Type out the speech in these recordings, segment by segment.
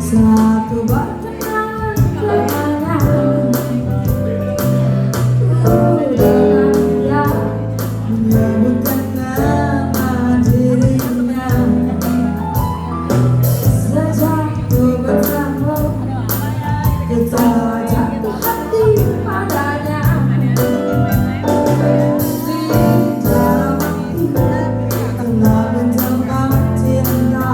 Satu berkenaan kenangan dengan dia menyebutkan nama dirinya. Sejak ku bertemu kita jatuh hati padanya. Di dalam hati telah menjamah cinta.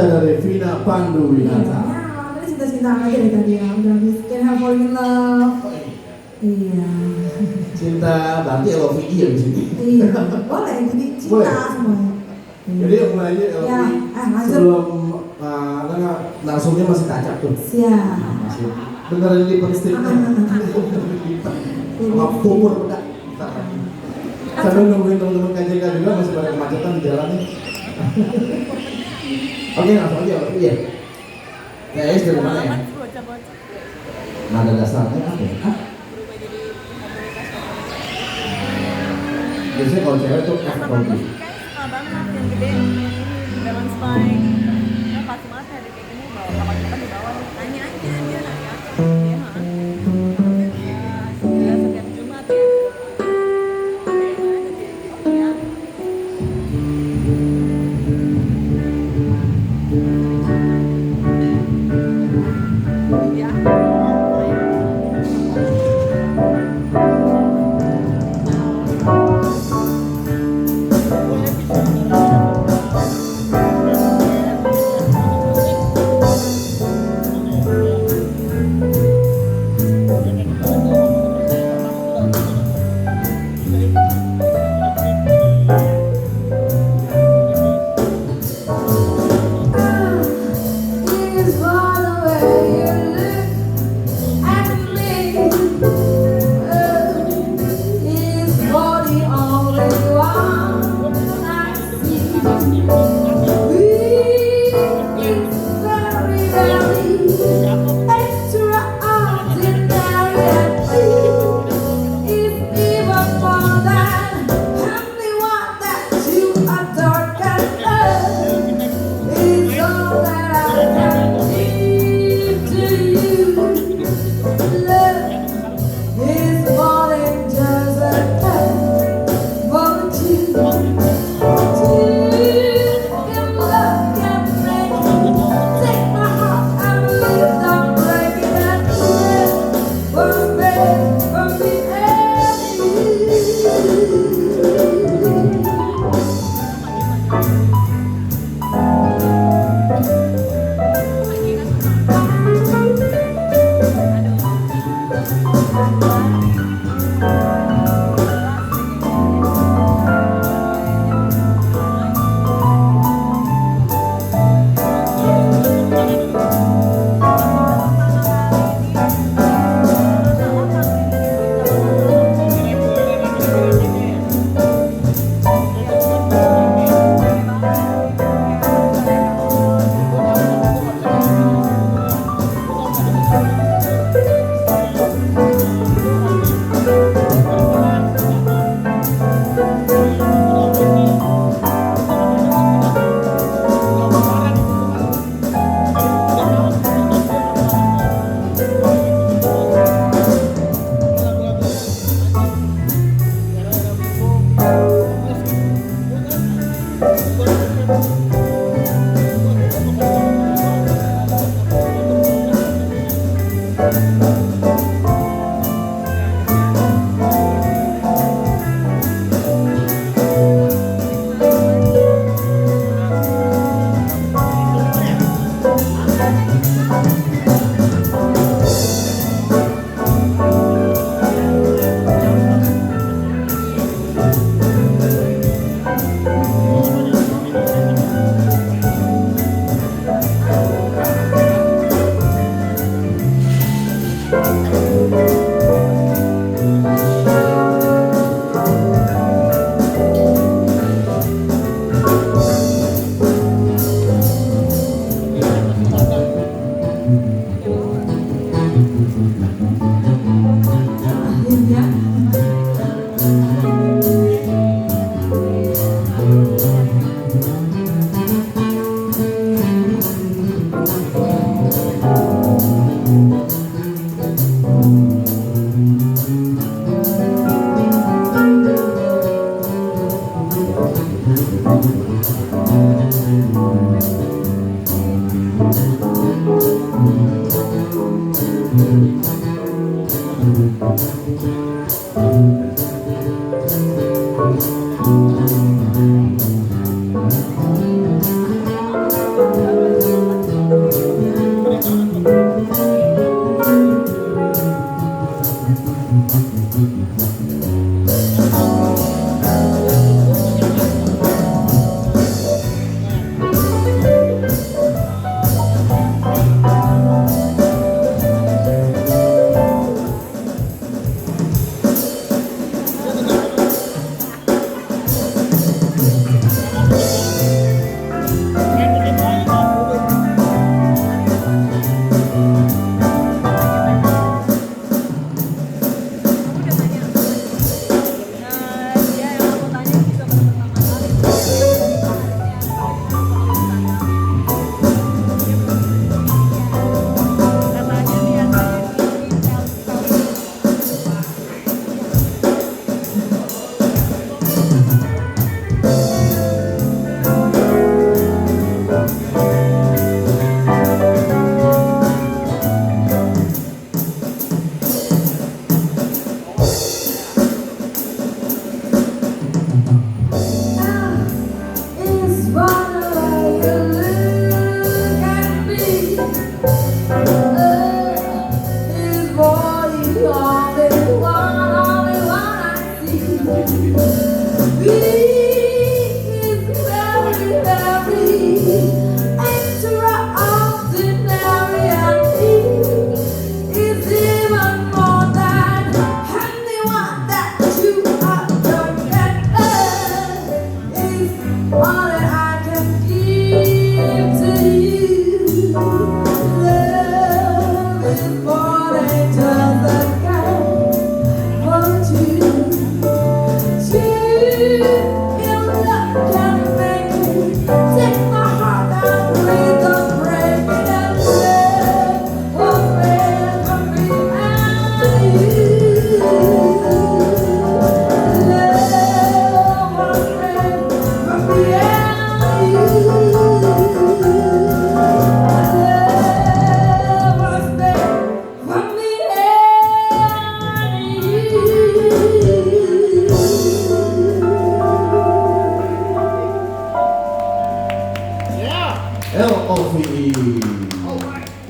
Cinta dari Vina Pandu Winata. Ya, ini cinta-cintaan aja dari tadi ya. Udah habis Can't Help Falling in Love. Iya. Cinta berarti LOVE ya di sini. Iya. Boleh jadi cinta Boleh. semuanya. Jadi mulai aja LOVE. Ya, lanjut. Sebelum langsungnya masih tacap tuh. Siap. Masih beneran di penstipnya. Sama pupur udah. Sambil nungguin teman-teman KJK juga masih banyak kemacetan di jalan nih. Oke, langsung aja LOVE ya. TS dari mana ya? Nada dasarnya apa ya? Hah? Biasanya kalau cewek tuh F kalau gitu. Suka banget yang gede, balon spike. Ya pas banget ada kayak gini bawa kamar depan di bawah. Nanya aja dia nanya. Dia ya setiap Jumat ya. Oh ya. Is for the way you look at me. Is for the only one I see. It's very, very extraordinary. It's even more than anyone that you adore can love. It's all that I can give to you. Love is more than just a touch, but you can love can make take my heart and leave them breaking and love was made for me and LOVE.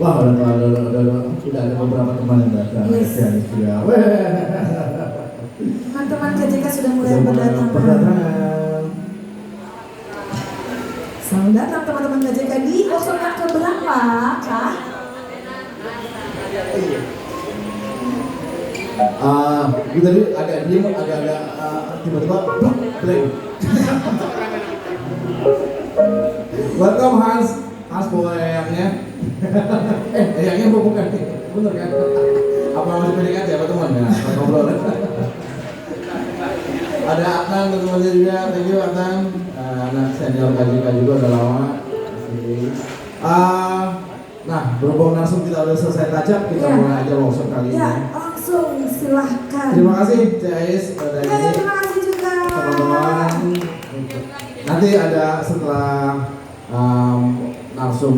Wah, udah ada beberapa teman yang datang. Yes. Ya. Teman-teman KJK sudah mulai berdatangan. Selamat datang teman-teman KJK di workshop yang keberapa, Kak? Gue tadi agak diem, agak tiba-tiba blank. Welcome Hans bawa eyangnya. Eyangnya bukan, bener kan? Apa masih PDKT apa teman ya? Ngobrol. Ada Adnan teman-temannya juga, thank you Adnan. Anak senior KJK juga udah lama. Nah, berhubung langsung kita udah selesai tajam, kita mulai aja workshop kali ini. Ya, langsung silahkan. Terima kasih CAIS dari Terima kasih juga teman-teman. Nanti ada setelah langsung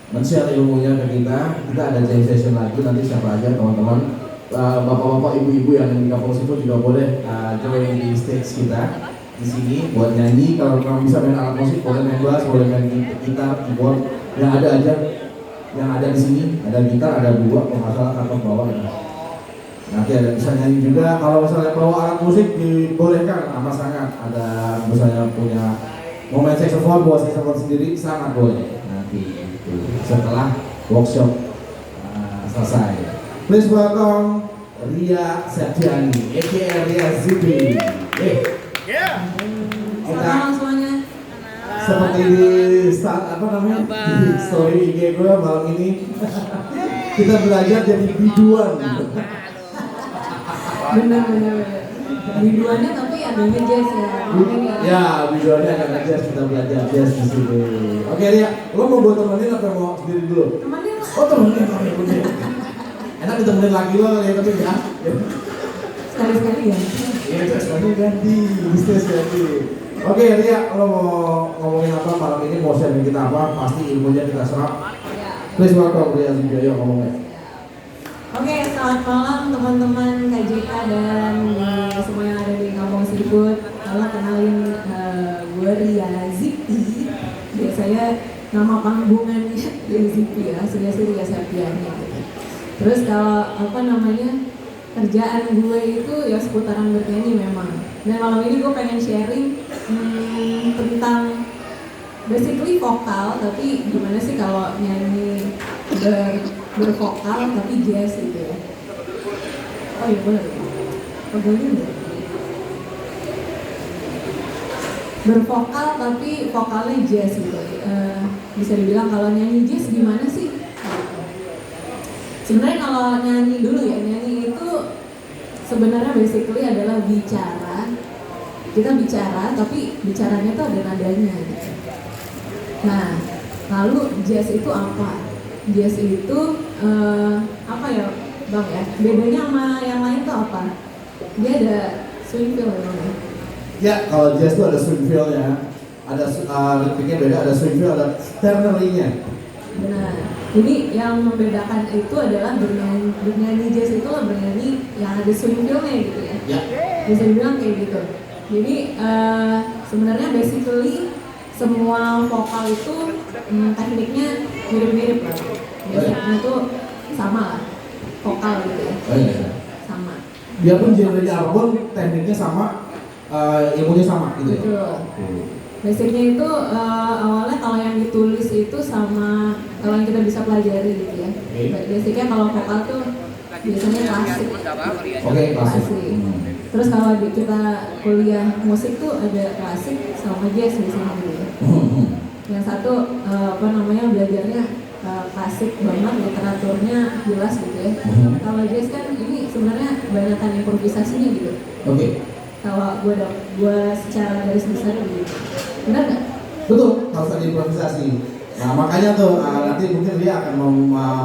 men-share ilmunya ke kita ada jam session lagi. Nanti siapa aja teman-teman, bapak-bapak, ibu-ibu yang di kampung Seafood juga boleh join di stage kita di sini buat nyanyi. Kalau kamu bisa main alat musik, boleh main bass, boleh main gitar, keyboard, yang ada aja. Yang ada di sini ada gitar, ada dua, kalau nggak salah kantong bawah ya. Nanti ada bisa nyanyi juga. Kalau misalnya bawa alat musik dibolehkan, amat sangat. Ada misalnya punya mau main saxophone, bawa saxophone sendiri sangat boleh. Nanti itu setelah workshop selesai. Please welcome Ria Septiani, aka Ria Zipi. Kita semuanya. seperti di start di story IG gue malam ini kita belajar jadi biduan. Benar. Biduannya tapi adanya jazz ya. Ya, biduannya agak ngejazz, kita belajar jazz di sini. Oke Ria, lo mau gue temenin atau mau sendiri dulu? Temenin lah. Oh temenin, bener. Enak ditemenin lagi lo ya tapi ya. Sekali-sekali ya. Iya, sekali ganti, bisnis ganti. Oke Ria, lo mau ngomongin apa malam ini, mau sharing kita apa? Pasti ilmunya kita serap. Please welcome Ria Zibiayo ngomongnya. Oke, selamat malam teman-teman KJK dan semua yang ada di kampung Seafood. Kalau kenalin gue Ria Zipi. Biasanya nama panggungannya Ria Zipi ya, aslinya sih Ria Septiani gitu. Terus kalau kerjaan gue itu ya seputaran bernyanyi memang. Dan malam ini gue pengen sharing tentang basically vokal, tapi gimana sih kalau nyanyi bervokal tapi jazz gitu ya. Oh iya boleh. Oh boleh nggak? Bervokal tapi vokalnya jazz gitu. Bisa dibilang kalau nyanyi jazz gimana sih? Sebenarnya kalau nyanyi dulu ya, nyanyi itu sebenarnya basically adalah bicara. Kita bicara tapi bicaranya tuh ada nadanya gitu. Nah, lalu jazz itu apa? Jazz itu apa ya Bang ya? Bedanya sama yang lain tuh apa? Dia ada swing feel ya Bang ya? Ya, kalau jazz itu ada swing feel-nya, ada ritmiknya beda, ada swing feel, ada ternary-nya. Benar. Jadi yang membedakan itu adalah bernyanyi jazz itu lah bernyanyi yang ada swing feel-nya gitu ya. Ya. Bisa dibilang kayak gitu. Jadi sebenarnya basically semua vokal itu tekniknya mirip-mirip lah. Basicnya itu sama lah, vokal gitu ya. Oh iya. Sama. Biarpun genre-nya apapun, tekniknya sama, ilmunya sama gitu ya. Betul. Basicnya itu awalnya kalau yang ditulis itu sama kalau yang kita bisa pelajari gitu ya. Basicnya kalau vokal tuh biasanya klasik. Oke, klasik. Terus kalau kita kuliah musik tuh ada klasik sama jazz biasanya gitu ya. Yang satu belajarnya klasik banget, literaturnya jelas gitu ya. Kalau jazz kan ini sebenarnya banyakan improvisasinya gitu. Oke. Kalau gue secara garis besar gitu. Benar nggak? Betul, harus ada improvisasi. Nah makanya tuh nanti mungkin dia akan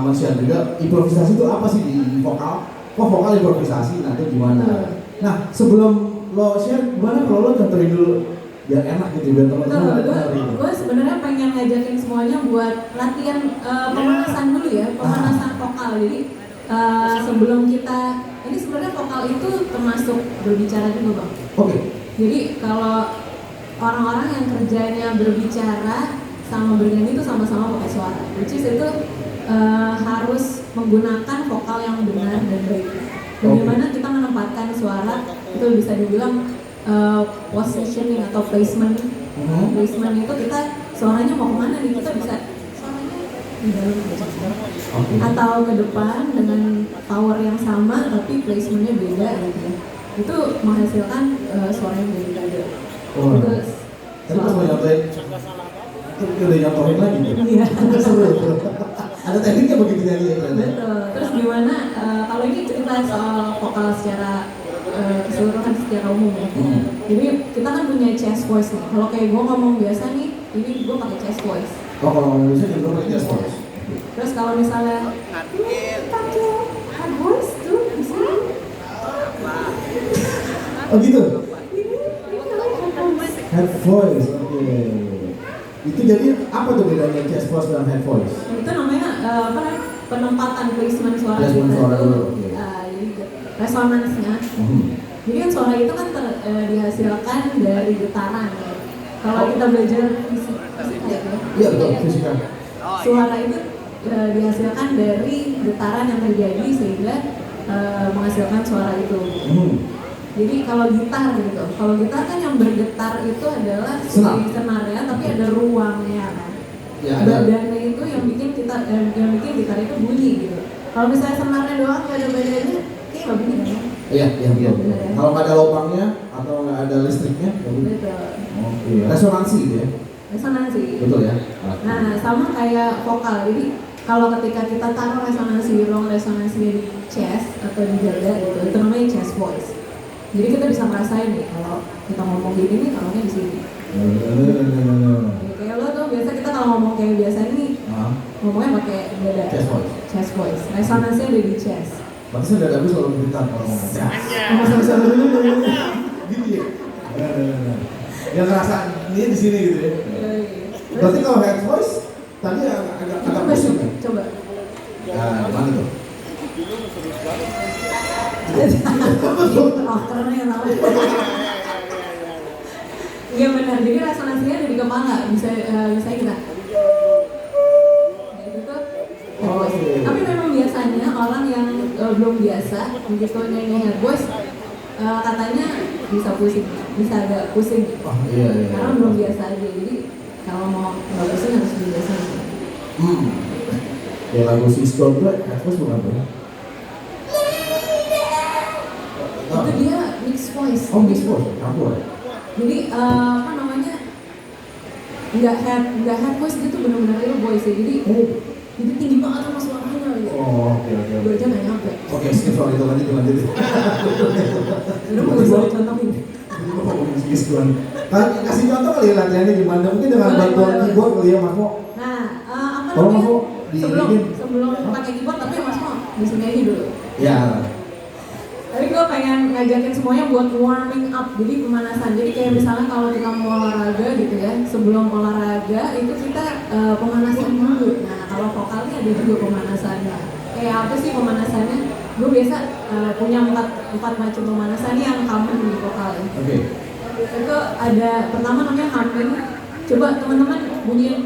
men-share juga improvisasi itu apa sih di vokal. Kok vokal improvisasi nanti gimana? Nah sebelum lo share, gimana kalau lo contohin dulu biar enak gitu, biar teman-teman ada dengerin. Gue sebenarnya pengen ngajakin semuanya buat latihan pemanasan dulu ya, pemanasan vokal. Jadi sebelum kita, ini sebenarnya vokal itu termasuk berbicara juga Bang. Oke. Jadi kalau orang-orang yang kerjanya berbicara sama bernyanyi itu sama-sama pakai suara, which is itu harus menggunakan vokal yang benar dan baik. Bagaimana kita menempatkan suara itu bisa dibilang positioning atau placement. Placement itu kita suaranya mau kemana nih, kita bisa suaranya di dalam atau ke depan dengan power yang sama tapi placementnya beda gitu ya. Itu menghasilkan suara yang beda. Terus Tadi pas mau nyontohin, udah nyontohin lagi gitu. Iya. Seru. Ada tekniknya begitu nyanyi ya ternyata. Betul. Terus gimana kalau ini cerita soal vokal secara keseluruhan secara umum ya. Jadi kita kan punya chest voice nih. Kalau kayak gue ngomong biasa nih, ini gue pakai chest voice. Oh kalau ngomong Indonesia juga pakai chest voice. Terus kalau misalnya pakai hard voice tuh bisa. Oh gitu? Ini kalau Head voice, oke. Itu jadi apa tuh bedanya chest voice dan head voice? itu namanya penempatan placement suara Placement kita suara itu, dulu, oke. jadi resonansnya. Jadi kan suara itu kan dihasilkan dari getaran. Kalau kita belajar fisika ya, Iya betul, fisika. suara itu dihasilkan dari getaran yang terjadi sehingga menghasilkan suara itu. Jadi kalau gitar gitu, kalau gitar kan yang bergetar itu adalah Senar. si senarnya, tapi ada ruangnya kan. Ya ada. Badannya itu yang bikin gitar itu bunyi gitu. Kalau misalnya senarnya doang nggak ada badannya, kayak nggak bunyi kan? Iya, iya betul. Benar ya? Kalau nggak ada lubangnya atau nggak ada listriknya, baru. Betul. Oke. Resonansi gitu ya. Resonansi. Betul ya. Nah sama kayak vokal. Jadi kalau ketika kita taruh resonansi di chest atau di dada gitu, itu namanya chest voice. Jadi kita bisa merasain nih kalau kita ngomong gini nih taruhnya di sini. Kayak lo tuh biasa kita kalau ngomong kayak biasa nih ngomongnya pakai dada. Chest voice. Chest voice. Resonansinya ada di chest. Berarti saya dadaku selalu bergetar kalau ngomong. Gitu ya. Yang ngerasa dia di sini gitu ya. Berarti kalau head voice tadi agak pusing kan? Coba. Nah, mana tuh? Oh, karena yang tahu. Iya benar. Jadi resonansinya ada di kepala. Bisa kita. Gitu tuh. Oh, iya. Tapi memang biasanya katanya orang yang belum biasa begitu nyanyi head voice katanya bisa pusing, bisa agak pusing. Oh iya iya. Karena belum biasa aja, jadi kalau mau nggak pusing harus biasa. Ya lagu si Coldplay, Headvoice bukan tuh? Itu dia mixed voice. Oh mixed voice, campur. Jadi apa namanya, nggak head voice, dia tuh benar-benar real voice ya. Jadi tinggi banget sama suaranya gitu. Oh oke. Gue aja nggak nyampe. Oke, skip soal itu lanjut. Lu mau bisa dicontohin? Kasih contoh kali ya latihannya gimana? Mungkin dengan bantuan keyboard kali ya Mas Mo. Nah, apa Tolong Mas namanya? Mo Sebelum pakai keyboard, tapi Mas Mo di sini aja dulu. Ya. Tapi gue pengen ngajakin semuanya buat warming up, jadi pemanasan. Jadi kayak misalnya kalau kita mau olahraga gitu ya, sebelum olahraga itu kita pemanasan dulu. Nah, kalau vokalnya ada juga pemanasannya. Kayak apa sih pemanasannya? Gue biasa punya empat macam pemanasan yang common di vokal ya. Oke. Itu ada pertama namanya humming. Coba teman-teman bunyiin.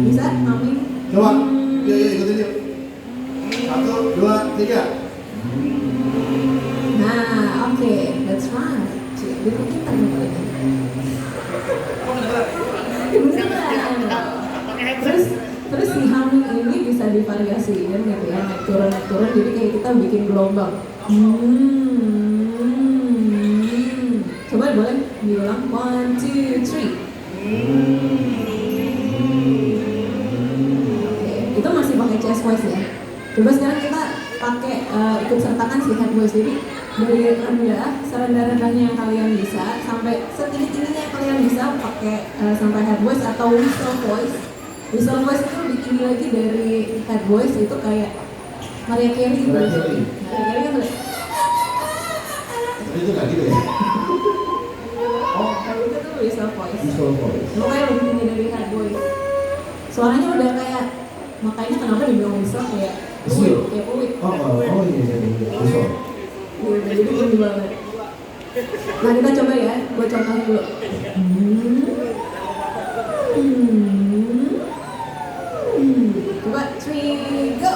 Bisa humming? Coba. Yuk ikutin yuk. 1, 2, 3. Nah, oke, that's right. Dia kok kita nih. Terus si humming ini bisa divariasikan gitu ya, naik turun. Jadi kayak kita bikin gelombang. Coba boleh diulang 1, 2, 3. Oke, itu masih pakai chest voice ya. Coba sekarang kita pakai ikut sertakan si head voice. Jadi dari rendah, serendah-rendahnya yang kalian bisa sampai setinggi-tingginya yang kalian bisa pakai sampai head voice atau whistle voice. Whistle voice itu lebih tinggi lagi dari head voice, itu kayak Mariah Carey gitu. Mariah Carey. Mariah Carey kan tuh. Itu nggak gitu ya? Oh, kalau itu tuh whistle voice. Visual voice. Makanya lebih tinggi dari head voice. Suaranya udah kayak, makanya kenapa dibilang whistle kayak Whistle? kayak uwit. Oh iya. Visual. Iya, jadi tinggi banget. Nah, kita coba ya, gue contohin dulu. Coba 3, go.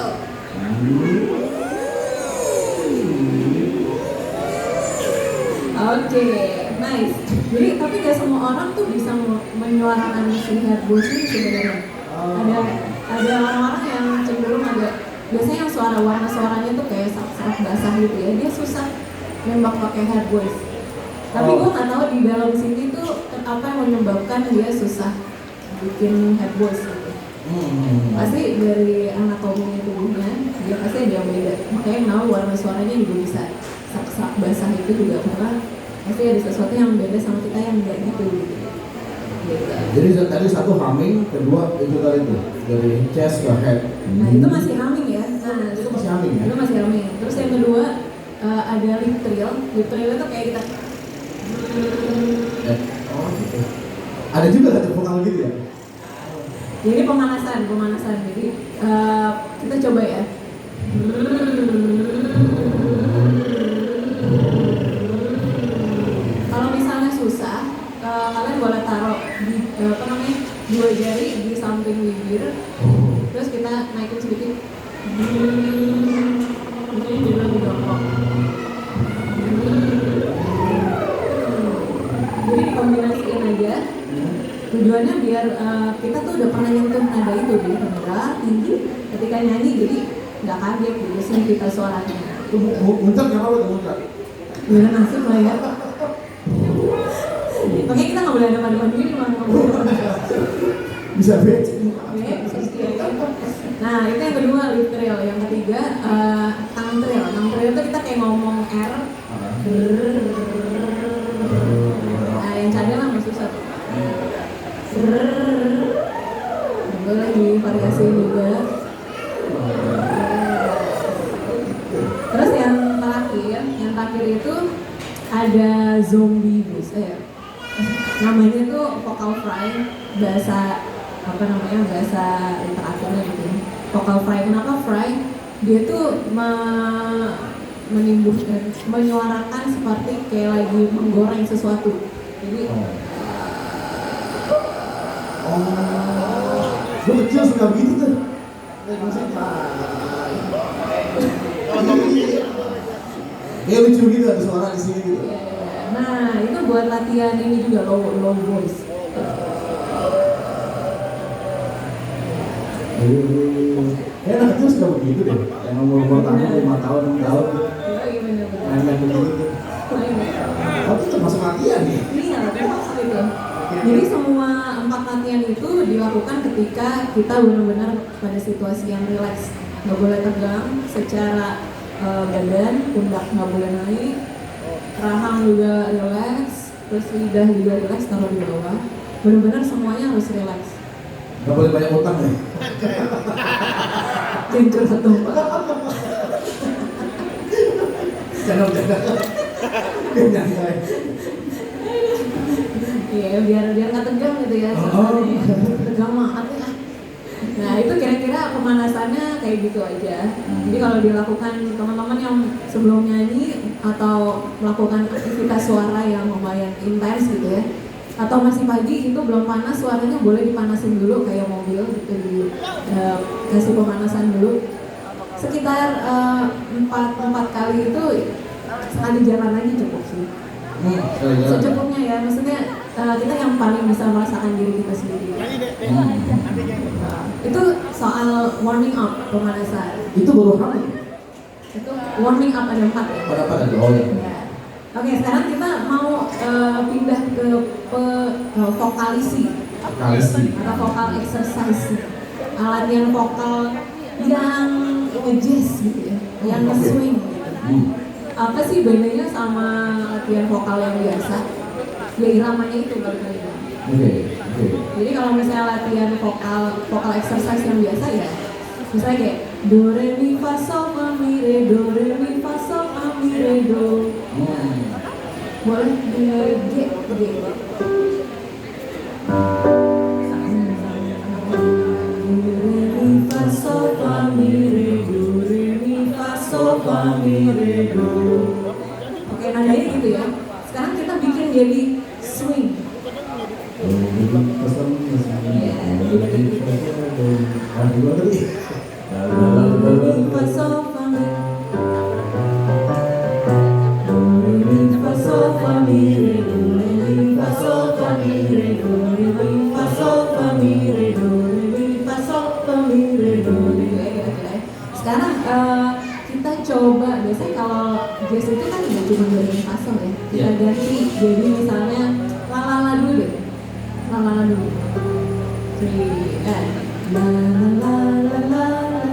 Oke, nice. Jadi tapi gak semua orang tuh bisa menyuarakan si head voice ini sebenarnya. Ada orang-orang yang cenderung agak, biasanya yang warna suaranya tuh kayak serak basah gitu ya, dia susah nembak pakai head voice. Tapi gue nggak tahu di dalam sini tuh apa yang menyebabkan dia susah bikin head voice gitu. Pasti dari anatomi tubuhnya dia pasti ada yang beda. Makanya kenapa warna suaranya juga bisa serak basah itu juga karena pasti ada sesuatu yang beda sama kita yang nggak gitu. Jadi tadi satu humming, kedua itu tadi tuh dari chest ke head. Nah itu masih humming ya. Nah, Itu masih humming ya? Itu masih humming. Terus yang kedua ada lip trill. Lip trill itu kayak kita. Oh gitu. Ada juga satu vokal gitu ya? Jadi pemanasan. Jadi kita coba ya. Kalau misalnya susah, kalian boleh taruh di dua jari di samping bibir. Terus kita naikin sedikit. Ini juga lebih gampang. Jadi dikombinasiin aja. Tujuannya biar kita tuh udah pernah nyentuh nada itu, jadi rendah, tinggi. Ketika nyanyi jadi nggak kaget gitu sih kita suaranya. Muncrat nggak apa-apa tuh muncrat? Udah nasib lah ya. Makanya kita nggak boleh ada pada diri malah ngomong. Bisa bet. Nah itu yang kedua lip trill, yang ketiga tongue trill. Tongue trill itu kita kayak ngomong R. Nah yang cadel lah masih susah. Boleh divariasi juga. Terus yang terakhir itu ada zombie boost namanya tuh vocal fry, bahasa literaturnya gitu. Vocal fry, kenapa fry? Dia tuh menimbulkan, menyuarakan seperti kayak lagi menggoreng sesuatu. Jadi Gue kecil suka begitu tuh. Kayak lucu gitu ada suara di sini gitu. Nah, itu buat latihan ini juga low voice. Kayak anak kecil suka begitu deh. Yang umur tahun 5 tahun, 6 tahun gitu. Iya bener. Main-main begitu. Oh, itu termasuk latihan nih. Iya, termasuk itu. Jadi semua 4 latihan itu dilakukan ketika kita benar-benar pada situasi yang rileks. Nggak boleh tegang secara badan, pundak nggak boleh naik, rahang juga rileks, terus lidah juga rileks taruh di bawah. Benar-benar semuanya harus rileks. Gak boleh banyak utang ya? Kencur satu pak. Jangan. Iya, biar nggak tegang gitu ya. Tegang banget ya. Nah itu kira-kira pemanasannya kayak gitu aja. Jadi kalau dilakukan teman-teman yang sebelum nyanyi atau melakukan aktivitas suara yang lumayan intens gitu ya, atau masih pagi itu belum panas suaranya, boleh dipanasin dulu kayak mobil gitu, kasih pemanasan dulu sekitar 4 kali itu. Sekali jalan lagi cukup sih. Secukupnya ya, maksudnya kita yang paling bisa merasakan diri kita sendiri. Itu soal warming up, pemanasan. Itu baru apa? Itu warming up ada 4 ya. Pada oh ya. Oke, sekarang kita mau pindah ke vokalisi atau vokal exercise, latihan vokal yang jazz gitu ya, yang swing gitu. Apa sih bedanya sama latihan vokal yang biasa? Ya iramanya itu balik lagi. Oke. Jadi kalau misalnya latihan vokal exercise yang biasa ya, misalnya kayak do re mi fa sol fa mi re do re mi fa sol fa mi re do. Boleh G. Do re mi fa sol fa mi re do re mi fa sol fa mi re do. Oke, nadanya gitu ya. Sekarang kita bikin jadi swing. Sekarang kita coba, biasanya kalau jazz itu kan nggak cuma dari pasang ya, kita ganti jadi misalnya la dulu deh, la dulu. 3 and la la la la la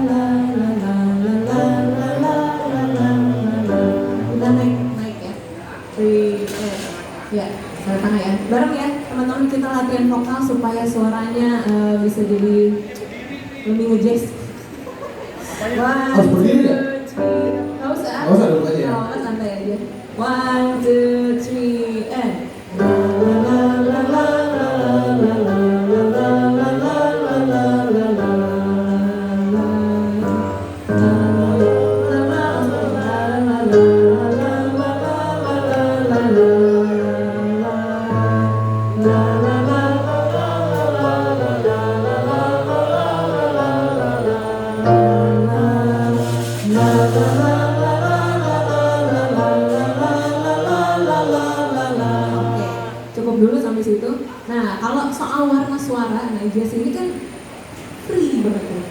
la la la la la la la la la. Kita naik ya. 3 and ya, saya tengah ya. Bareng ya teman-teman, kita latihan vokal supaya suaranya bisa jadi lebih ngejazz. Harus berdiri ya? Gak usah. Gak usah, duduk aja ya? Gak, santai aja. 1, 2, 3, and la la la la la la la la la la la la la cukup dulu sampai situ. Nah, kalau soal warna suara, nah jazz ini kan free banget ya.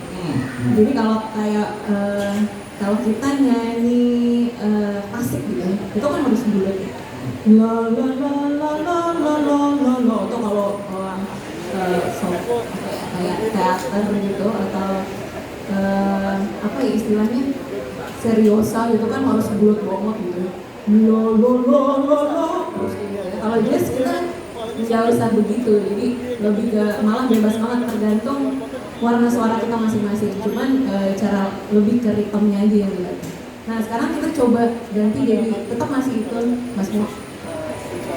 Jadi kalau kayak kalau kita nyanyi klasik gitu ya, itu kan harus bulat. La la la la la la la la la. Itu kalau orang kayak teater gitu atau apa ya istilahnya seriosa gitu kan harus bulat banget gitu. La la la la la. Kalau jazz kita nggak usah begitu, jadi lebih ke malah bebas banget, tergantung warna suara kita masing-masing. Cuman cara lebih ke ritmenya aja yang dilihat. Nah sekarang kita coba ganti jadi tetap masih itu Mas Mo,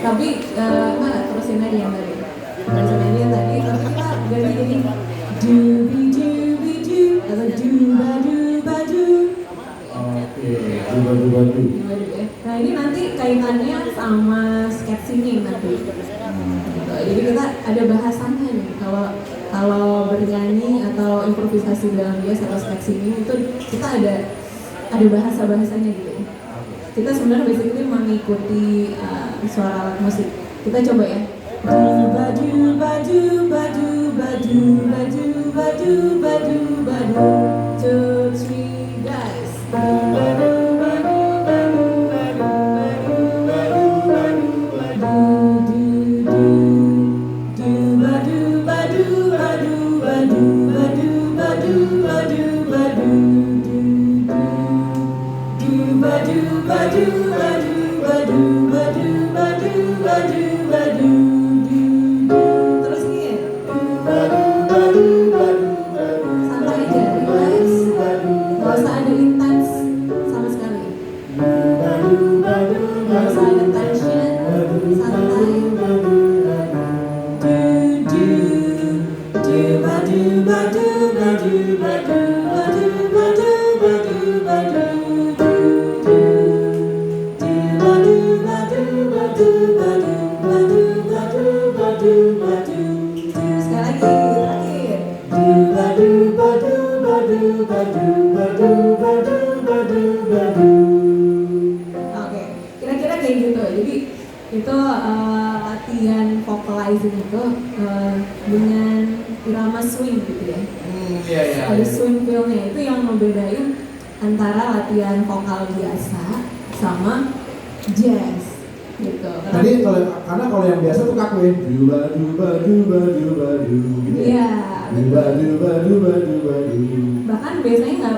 tapi terusin aja yang tadi, tapi kita ganti jadi dubi dubi du atau duba duba du. Oke, duba du. Nah ini nanti kaitannya sama sketch singing nanti. Jadi kita ada bahasannya nih, kalau bernyanyi seleksi dalam jazz atau seleksi ini itu kita ada bahasa-bahasanya gitu ya. Kita sebenarnya basically mengikuti suara alat musik. Kita coba ya. Baju baju baju baju baju baju baju baju 2, 3 guys. Terus nih ya. Santai aja, relax. Gak usah ada intens sama sekali. Gak usah ada tension, santai. Sekali lagi, terakhir. Oke, kira-kira kayak gitu. Jadi itu latihan vocalizing itu dengan irama swing gitu ya. Iya iya. Ada swing feel-nya, itu yang membedain antara latihan vokal biasa sama jazz gitu. Tadi karena kalau yang biasa tuh kaku ya. Duba duba duba duba du. Iya. Duba duba duba duba du. Bahkan biasanya nggak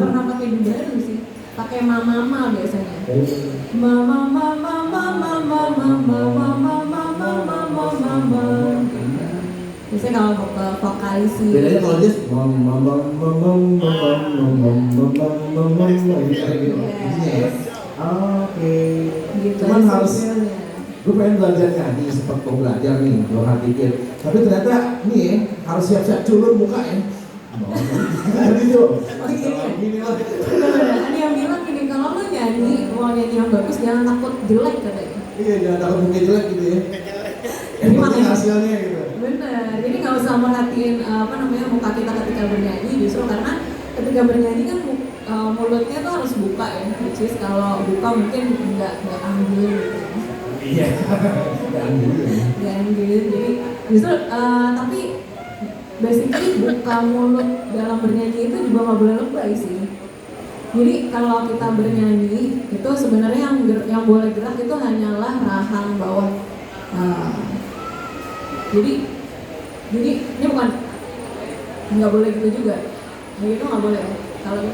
pernah pakai dubaru sih, pakai mama biasanya. Mama mama mama mama mama mama mama mama. Biasanya kalau vokalis sih. Bedanya kalau dia Yes. Oke. Gitu. Cuman ada harus feel-nya. gue pengen belajar nyanyi sempat gue belajar nih gue dikit, tapi ternyata nih ya, harus siap-siap culun muka ya. Gitu. Oh iya. Gini lah. Bener-bener. Ada yang bilang gini, kalau lo nyanyi mau nyanyi yang bagus jangan takut jelek katanya. Iya jangan takut muka jelek gitu ya. Yang penting hasilnya gitu. Bener, jadi nggak usah merhatiin muka kita ketika bernyanyi, justru karena ketika bernyanyi kan mulutnya tuh harus buka ya, which is kalau buka mungkin nggak ambil gitu. Iya. Jangan dulu ya. Nggak ambil, jadi justru tapi basically buka mulut dalam bernyanyi itu juga nggak boleh lebay sih. Jadi kalau kita bernyanyi itu sebenarnya yang boleh gerak itu hanyalah rahang bawah. Jadi ini bukan nggak boleh gitu juga, itu nggak boleh kalau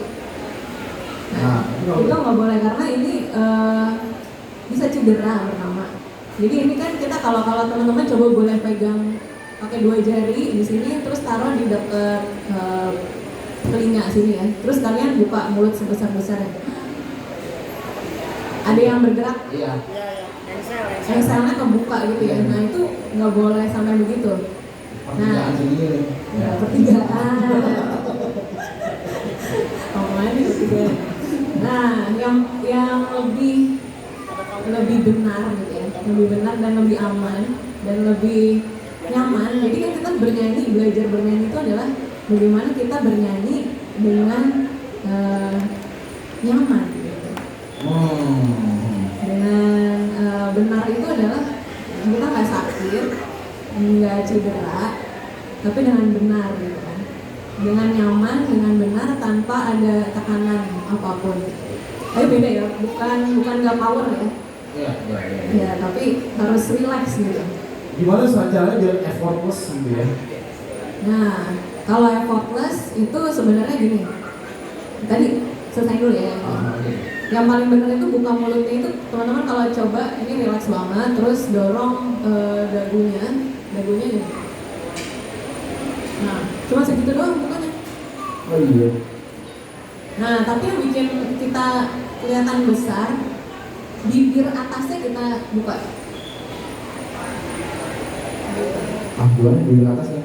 itu nggak boleh karena ini bisa cedera pertama. Jadi ini kan kita kalau teman-teman coba boleh pegang pakai 2 jari di sini, terus taruh di dekat telinga sini ya, terus kalian buka mulut sebesar-besarnya. Ada yang bergerak? Iya. Engselnya kebuka gitu ya. Nah itu nggak boleh sampai begitu. Pertigaan sendiri. Ya, pertigaan. Omongan itu pertigaan. Nah, yang lebih benar gitu ya, lebih benar dan lebih aman dan lebih nyaman. Jadi kan kita belajar bernyanyi itu adalah bagaimana kita bernyanyi dengan nyaman gitu. Dengan benar itu adalah kita nggak sakit, nggak cedera, tapi dengan benar gitu kan, dengan nyaman, dengan benar tanpa ada tekanan apapun. Tapi beda ya, bukan nggak power ya. Iya. Ya, tapi harus relax gitu. Gimana caranya biar effortless gitu ya? Nah, kalau effortless itu sebenarnya gini. Tadi selesai dulu ya. Yang paling benar itu buka mulutnya itu, teman-teman kalau coba ini relax banget, terus dorong dagunya gini. Nah, cuma segitu doang bukanya. Oh iya. Nah, tapi yang bikin kita kelihatan besar, bibir atasnya kita buka. Bulannya di atasnya.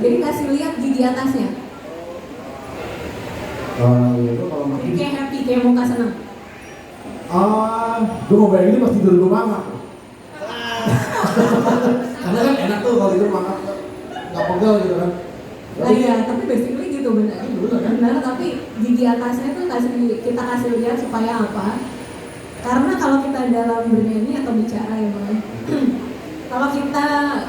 Jadi kasih lihat gigi atasnya. Itu kalau Jadi makin. kayak happy, kayak muka seneng. Gue mau bayangin ini pas tidur gue mangap. Karena kan enak tuh kalau itu makan nggak pegel gitu kan. Nah ya, tapi basically gitu benar. Benar, tapi gigi atasnya tuh kita kasih lihat supaya apa? Karena kalau kita dalam bernyanyi atau bicara ya Bang, kalau kita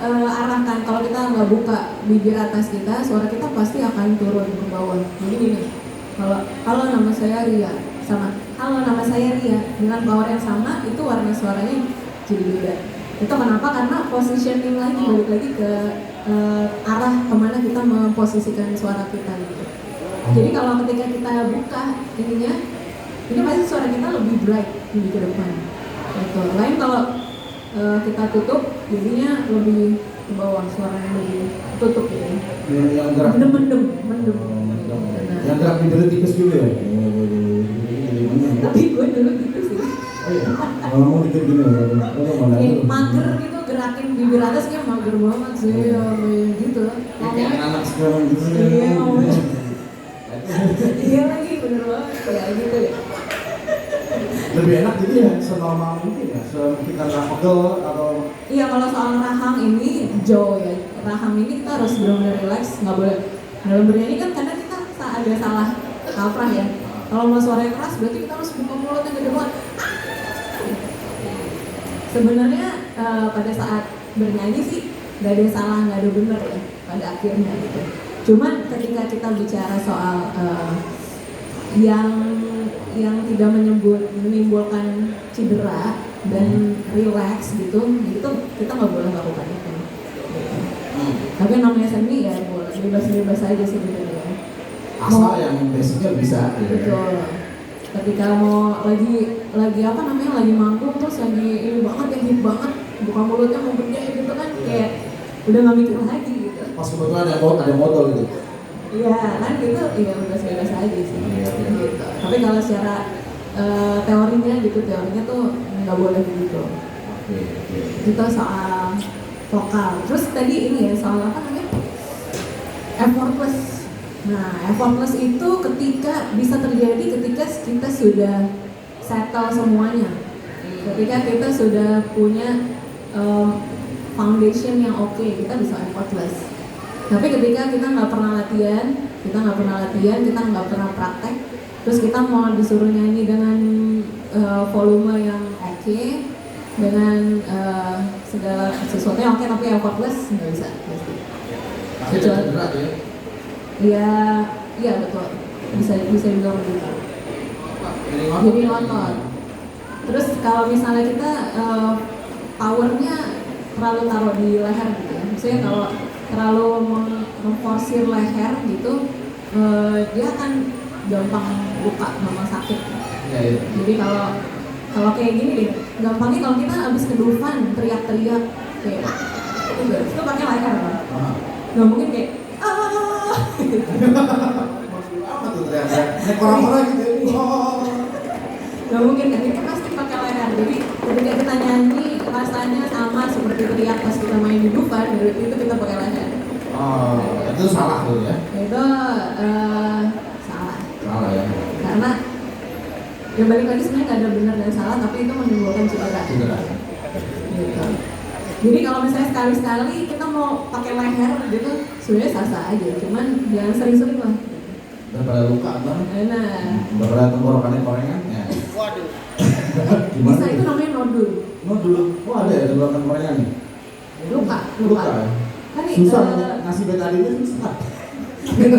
arahkan, kalau kita nggak buka bibir atas kita, suara kita pasti akan turun ke bawah. Jadi gini, kalau nama saya Ria sama halo nama saya Ria dengan power yang sama, itu warna suaranya jadi beda. Itu kenapa? Karena positioning lagi, balik lagi ke arah kemana kita memposisikan suara kita gitu. Jadi kalau ketika kita buka ininya, ini pasti suara kita lebih bright, lebih ke depan. Gitu. Lain kalau kita tutup, jadinya lebih ke bawah, suaranya lebih tutup gitu. Yang gerak. Mendem. Yang gerak bibirnya tipis juga ya. Tapi gue dulu gitu sih. Oh iya. Ngomong dikit gini ya. Kayak mager gitu, gerakin bibir atas kayak mager banget sih, gitu. Kayak anak sekarang gitu. Iya, ngomongnya. Iya lagi, bener banget. Ya gitu ya. Lebih enak jadi ya senormal mungkin ya. Kita nggak pegel atau. Iya, kalau soal rahang ini, Joe ya. Rahang ini kita harus benar-benar relax, nggak boleh. Dalam bernyanyi kan kadang kita agak salah kaprah ya. Kalau mau suara yang keras berarti kita harus buka mulut yang gede banget. Sebenarnya pada saat bernyanyi sih nggak ada salah, nggak ada benar ya pada akhirnya gitu. Cuman ketika kita bicara soal yang tidak menimbulkan cedera dan relax gitu, itu kita nggak boleh lakukan itu. Tapi namanya seni ya boleh bebas-bebas aja sebenarnya. Asal yang basicnya bisa. Betul. Ketika mau lagi apa namanya lagi manggung terus lagi ini banget yang hit banget, buka mulutnya mau gede gitu kan, kayak udah nggak mikir lagi gitu. Pas kebetulan ada modal gitu. Iya kan gitu, iya bebas-bebas aja sih. Gitu. Tapi kalau secara teorinya tuh nggak boleh gitu. Itu soal vokal. Terus tadi ini ya soal apa namanya? Effortless. Nah, effortless itu bisa terjadi ketika kita sudah settle semuanya. Ketika kita sudah punya foundation yang oke, kita bisa effortless. Tapi ketika kita nggak pernah latihan, kita nggak pernah praktek, terus kita mau disuruh nyanyi dengan volume yang oke, dengan segala sesuatu yang oke tapi effortless, nggak bisa pasti. Pasti ada cedera ya. Iya betul, bisa dibilang begitu. Jadi ngotot. Terus kalau misalnya kita powernya terlalu taruh di leher gitu ya, maksudnya kalau terlalu memforsir leher gitu, dia akan gampang luka, gampang sakit. Ya. Jadi kalau kayak gini deh, gampangnya kalau kita habis kedufan teriak-teriak kayak itu pakai leher kan? Nggak mungkin kayak Apa tuh teriak-teriak? Naik orang-orang gitu. nggak mungkin kan, itu pasti pakai leher. Jadi ketika kita nyanyi rasanya sama seperti teriak pas kita main di Dufan, itu kita pakai leher. Oh, itu salah tuh ya? Itu salah. Salah ya. Karena ya balik lagi sebenarnya nggak ada benar dan salah, tapi itu menimbulkan cedera. Cedera. Gitu. Jadi kalau misalnya sekali-sekali kita mau pakai leher gitu, sebenarnya sah-sah aja, cuman jangan sering-sering lah. Daripada luka kan? Nah, Daripada tenggorokannya korengan ya. Waduh. bisa itu namanya nodul. Dulu. Oh ada ya tenggorokan korengan nih? Luka. Ya? Kan Susah ngasih betadinnya susah. gitu.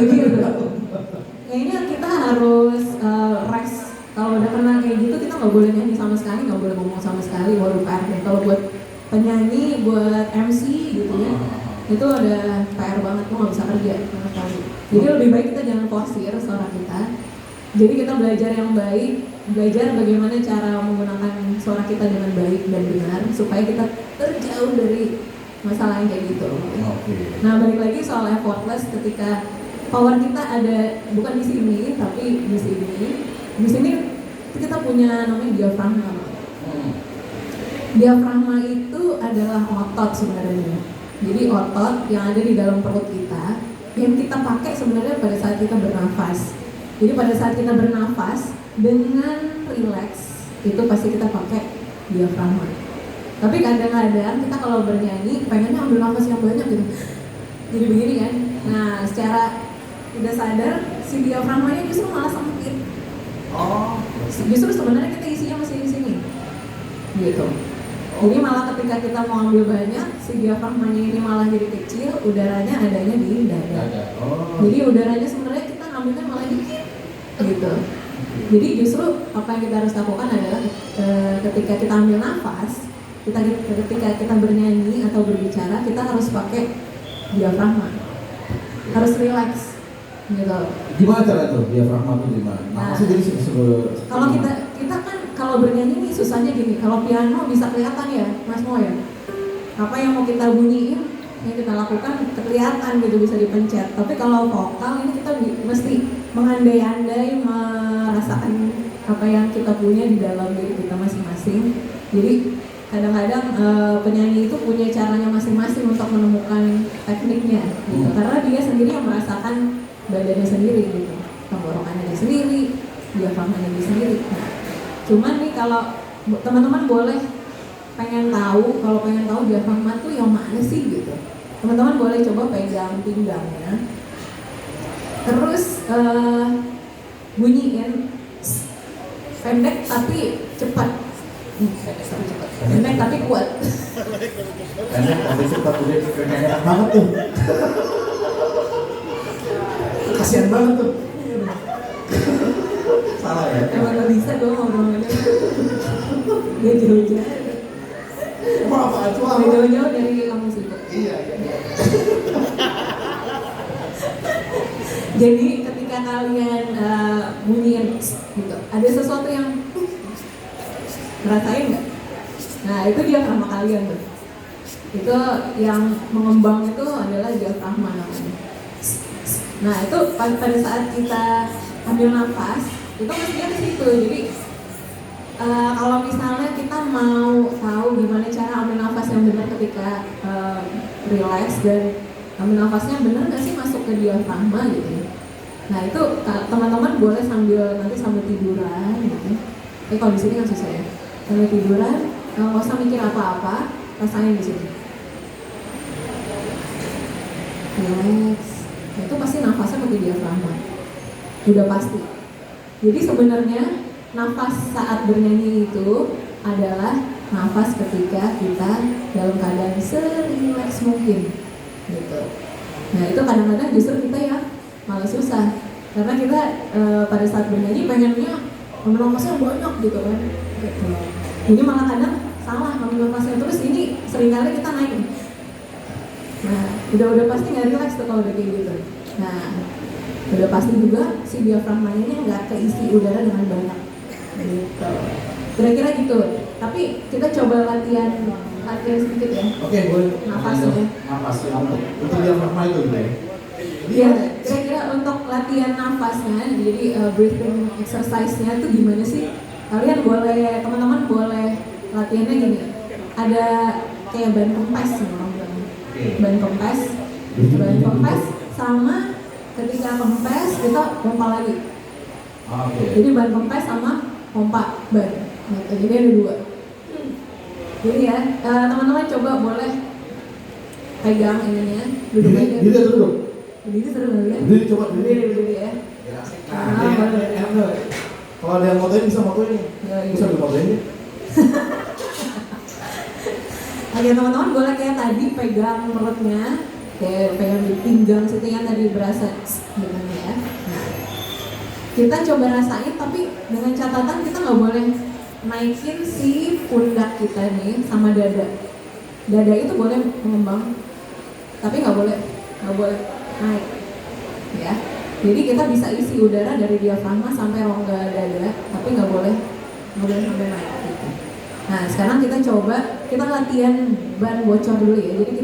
Kayaknya kita harus rest. Kalau udah pernah kayak gitu kita nggak boleh nyanyi sama sekali, nggak boleh ngomong sama sekali. Waduh PR deh. Kalau buat penyanyi, buat MC gitu ya, itu ada PR banget, tuh nggak bisa kerja sama sekali. Jadi lebih baik kita jangan forsir suara kita. Jadi kita belajar yang baik, belajar bagaimana cara menggunakan suara kita dengan baik dan benar supaya kita terjauh dari masalah yang kayak gitu. Nah balik lagi soal effortless, ketika power kita ada bukan di sini tapi di sini. Di sini kita punya namanya diafragma. Diafragma itu adalah otot sebenarnya. Jadi otot yang ada di dalam perut kita yang kita pakai sebenarnya pada saat kita bernafas. Jadi pada saat kita bernafas dengan relax itu pasti kita pakai diafragma. Tapi kadang-kadang kita kalau bernyanyi pengennya ambil nafas yang banyak gitu. Jadi begini kan. Nah, secara tidak sadar si diafragmanya justru malah sempit. Oh. Justru sebenarnya kita isinya masih di sini. Gitu. Jadi malah ketika kita mau ambil banyak, si diafragmanya ini malah jadi kecil, udaranya adanya di dada. Oh. Jadi udaranya sebenarnya kita ngambilnya malah dikit. Gitu. Jadi justru apa yang kita harus lakukan adalah ketika kita ambil nafas, ketika kita bernyanyi atau berbicara, kita harus pakai diafragma, harus relax, gitu. Gimana cara tuh diafragma tuh gimana? Nah, Nafasnya jadi Kalau kita kan kalau bernyanyi nih susahnya gini, kalau piano bisa kelihatan ya, Mas Mo ya. Apa yang mau kita bunyiin, yang kita lakukan kelihatan gitu bisa dipencet. Tapi kalau vokal ini kita mesti mengandai-andai merasakan apa yang kita punya di dalam diri kita masing-masing. Jadi kadang-kadang penyanyi itu punya caranya masing-masing untuk menemukan tekniknya gitu. Karena dia sendiri yang merasakan badannya sendiri gitu, tenggorokannya dia sendiri, diafragmanya dia sendiri. Nah, cuman nih kalau teman-teman boleh pengen tahu diafragma tuh yang mana sih gitu, teman-teman boleh coba pegang pinggangnya, terus bunyiin pendek tapi cepat. Pendek tapi kuat. pendek tapi cepat udah Enak banget tuh. Kasian banget tuh. salah ya. Emang gak bisa dong ngobrol-ngobrol. Dia jauh-jauh. Apa Dia jauh-jauh dari kamu sih. Iya. Jadi ketika kalian bunyiin gitu, ada sesuatu yang ngerasain nggak? Nah itu diafragma kalian tuh. Itu yang mengembang itu adalah diafragma namanya. Nah itu pada saat kita ambil nafas itu mestinya ke situ. Jadi kalau misalnya kita mau tahu gimana cara ambil nafas yang benar ketika relax dan ambil nafasnya benar nggak sih masuk ke diafragma gitu. Nah itu teman-teman boleh sambil tiduran gitu. Kalau di sini kan susah ya. Sambil tiduran, nggak usah mikir apa-apa, rasain di sini. Relax. Nah, itu pasti nafasnya pakai diafragma. Udah pasti. Jadi sebenarnya nafas saat bernyanyi itu adalah nafas ketika kita dalam keadaan serileks mungkin. Gitu. Nah itu kadang-kadang justru kita ya malah susah. Karena kita pada saat bernyanyi pengennya ambil nafasnya banyak gitu kan. Gitu. Jadi malah kadang salah ambil nafasnya terus, ini seringkali kita naik. Nah, udah pasti nggak rileks tuh kalau udah kayak gitu. Nah, udah pasti juga si diafragmanya ini nggak keisi udara dengan banyak. Gitu. Kira-kira gitu. Tapi kita coba latihan sedikit ya. Oke, boleh. Nafasnya. Nafasnya untuk diafragma itu gitu ya. Iya, kira-kira untuk latihan nafasnya, jadi breathing exercise-nya tuh gimana sih? Kalian boleh, teman-teman boleh latihannya gini. Ada kayak ban kempes nih orang bilang. Ban kempes sama ketika kempes kita pompa lagi. Oke. Jadi ban kempes sama pompa ban. Gitu. Jadi ada dua. Jadi ya, teman-teman coba boleh pegang ininya, duduk aja. Gitu duduk. Berdiri seru banget ya? Berdiri, coba Berdiri ya. Nah, enak tuh. Kalau ada yang motoin bisa motoin nih. Bisa dimotoin nih. Oke teman-teman boleh kayak tadi pegang perutnya, kayak pegang di pinggang situ yang tadi berasa gitu ya. Nah, kita coba rasain tapi dengan catatan kita nggak boleh naikin si pundak kita nih sama dada. Dada itu boleh mengembang, tapi nggak boleh naik, ya. Jadi kita bisa isi udara dari diafragma sampai rongga dada, tapi nggak boleh sampai naik. Gitu. Nah sekarang kita coba, kita latihan ban bocor dulu ya. Jadi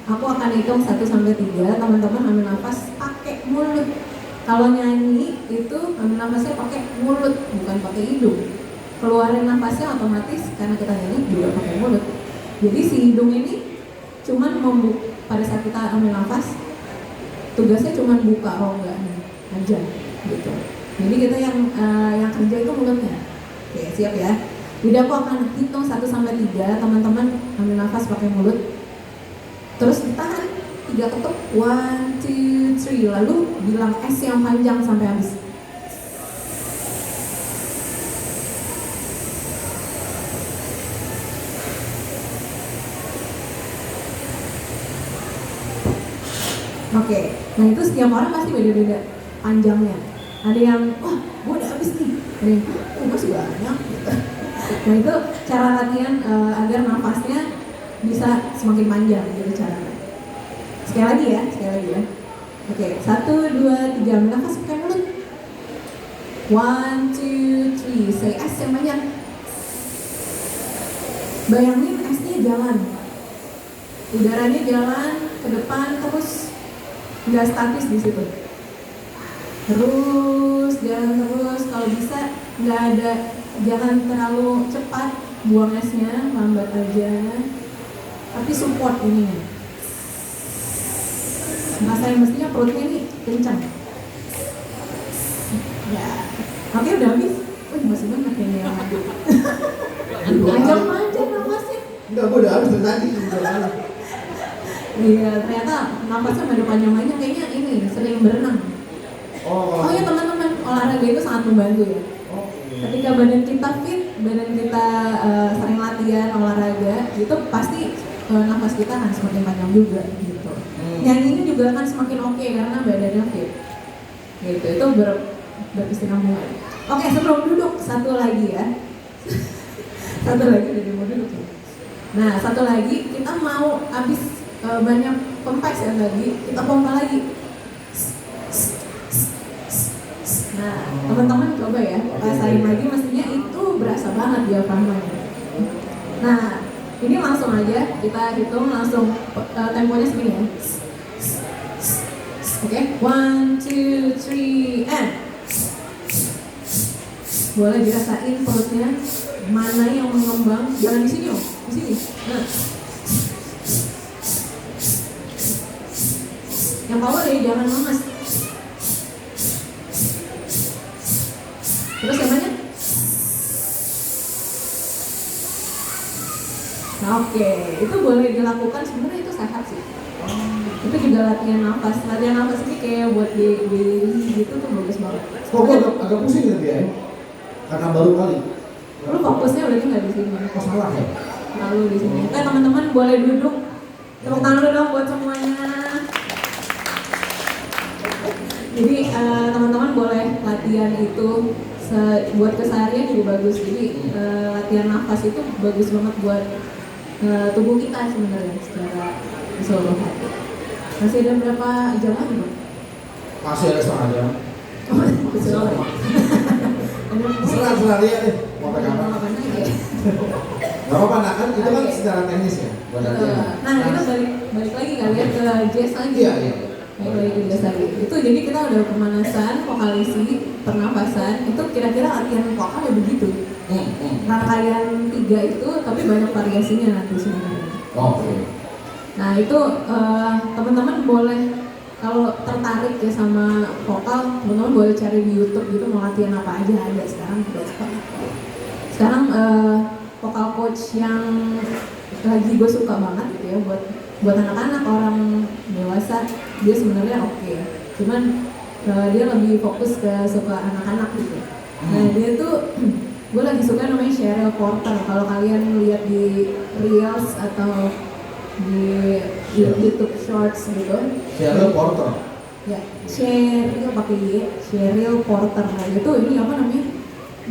aku akan hitung 1 sampai 3. Teman-teman ambil nafas pakai mulut. Kalau nyanyi itu ambil nafasnya pakai mulut, bukan pakai hidung. Keluarin nafasnya otomatis karena kita nyanyi juga pakai mulut. Jadi si hidung ini cuman pada saat kita ambil nafas, tugasnya cuma buka rongganya aja gitu. Jadi kita yang kerja itu mulutnya. Oke, siap ya. Jadi aku akan hitung 1 sampai 3. Teman-teman ambil nafas pakai mulut. Terus ditahan 3 ketuk. 1, 2, 3, lalu bilang S yang panjang sampai habis. Oke, nah itu setiap orang pasti beda-beda panjangnya. Ada yang, wah, gue udah habis nih. Ada yang, masih banyak. Gitu. Nah itu cara latihan agar nafasnya bisa semakin panjang gitu caranya. Sekali lagi ya. Oke, 1, 2, 3, ambil nafas pakai mulut. 1, 2, 3, say S yang panjang. Bayangin S-nya jalan. Udaranya jalan ke depan terus, nggak statis di situ. Terus jalan terus, kalau bisa nggak ada, jangan terlalu cepat buang esnya, lambat aja. Tapi support ini. Rasain mestinya perutnya ini kencang. Ya, oke udah habis. Wih masih banyak yang ada. Panjang nafasnya. Enggak, gue udah habis dari tadi. Iya, ternyata nafasnya pada panjang-panjang kayaknya ini sering berenang. Oh ya teman-teman, olahraga itu sangat membantu ya. Ketika badan kita fit, badan kita sering latihan olahraga, itu pasti nafas kita akan semakin panjang juga gitu. Nyanyinya juga akan semakin oke karena badannya fit. Gitu, itu berkesinambungan. Oke, sebelum duduk satu lagi ya. Satu lagi dari mau duduk. Nah, satu lagi kita mau habis banyak pempes ya tadi, kita pompa lagi. Nah, teman-teman coba ya, rasain lagi mestinya itu berasa banget diafragmanya. Nah, ini langsung aja kita hitung langsung temponya segini ya. Oke, 1, 2, 3, and boleh dirasain perutnya mana yang mengembang, jangan di sini oh, di sini. Nah, yang power ya, jangan lemas. Terus yang banyak. Nah, oke, itu boleh dilakukan, sebenarnya itu sehat sih. Itu juga latihan nafas ini kayak buat di gitu tuh bagus banget. Kok gue agak pusing gitu ya? Karena baru kali. Lu fokusnya berarti nggak di sini. Kok salah ya? Lalu di sini. Oke teman-teman boleh duduk. Tepuk tangan dulu dong buat semuanya. Jadi teman-teman boleh latihan itu buat keseharian juga bagus. Jadi latihan nafas itu bagus banget buat tubuh kita sebenarnya secara keseluruhan. Masih ada berapa jam lagi Bang? Masih ada setengah jam. Keseluruhan. Serah lihat deh. Mau pakai apa? Makan aja. Gak apa-apa, nah kan itu kan secara teknis ya. Buat latihan. Nah kita balik lagi kali ya ke jazz lagi. Iya. Balik lagi ke jazz lagi. Itu jadi kita udah pemanasan, vokalisi, pernafasan. Itu kira-kira latihan vokal ya begitu. Rangkaian 3 itu tapi banyak variasinya nanti sebenarnya. Oke. Nah itu teman-teman boleh kalau tertarik ya sama vokal, teman-teman boleh cari di YouTube gitu mau latihan apa aja ada sekarang banyak banget. Sekarang vokal coach yang lagi gue suka banget gitu ya buat anak-anak, orang dewasa dia sebenarnya oke. Cuman dia lebih fokus ke suka anak-anak gitu. Nah dia tuh gue lagi suka namanya Cheryl Porter. Kalau kalian lihat di Reels atau di YouTube Shorts gitu. Cheryl Porter. Ya, Cheryl pakai Y, Cheryl Porter. Nah itu ini apa namanya?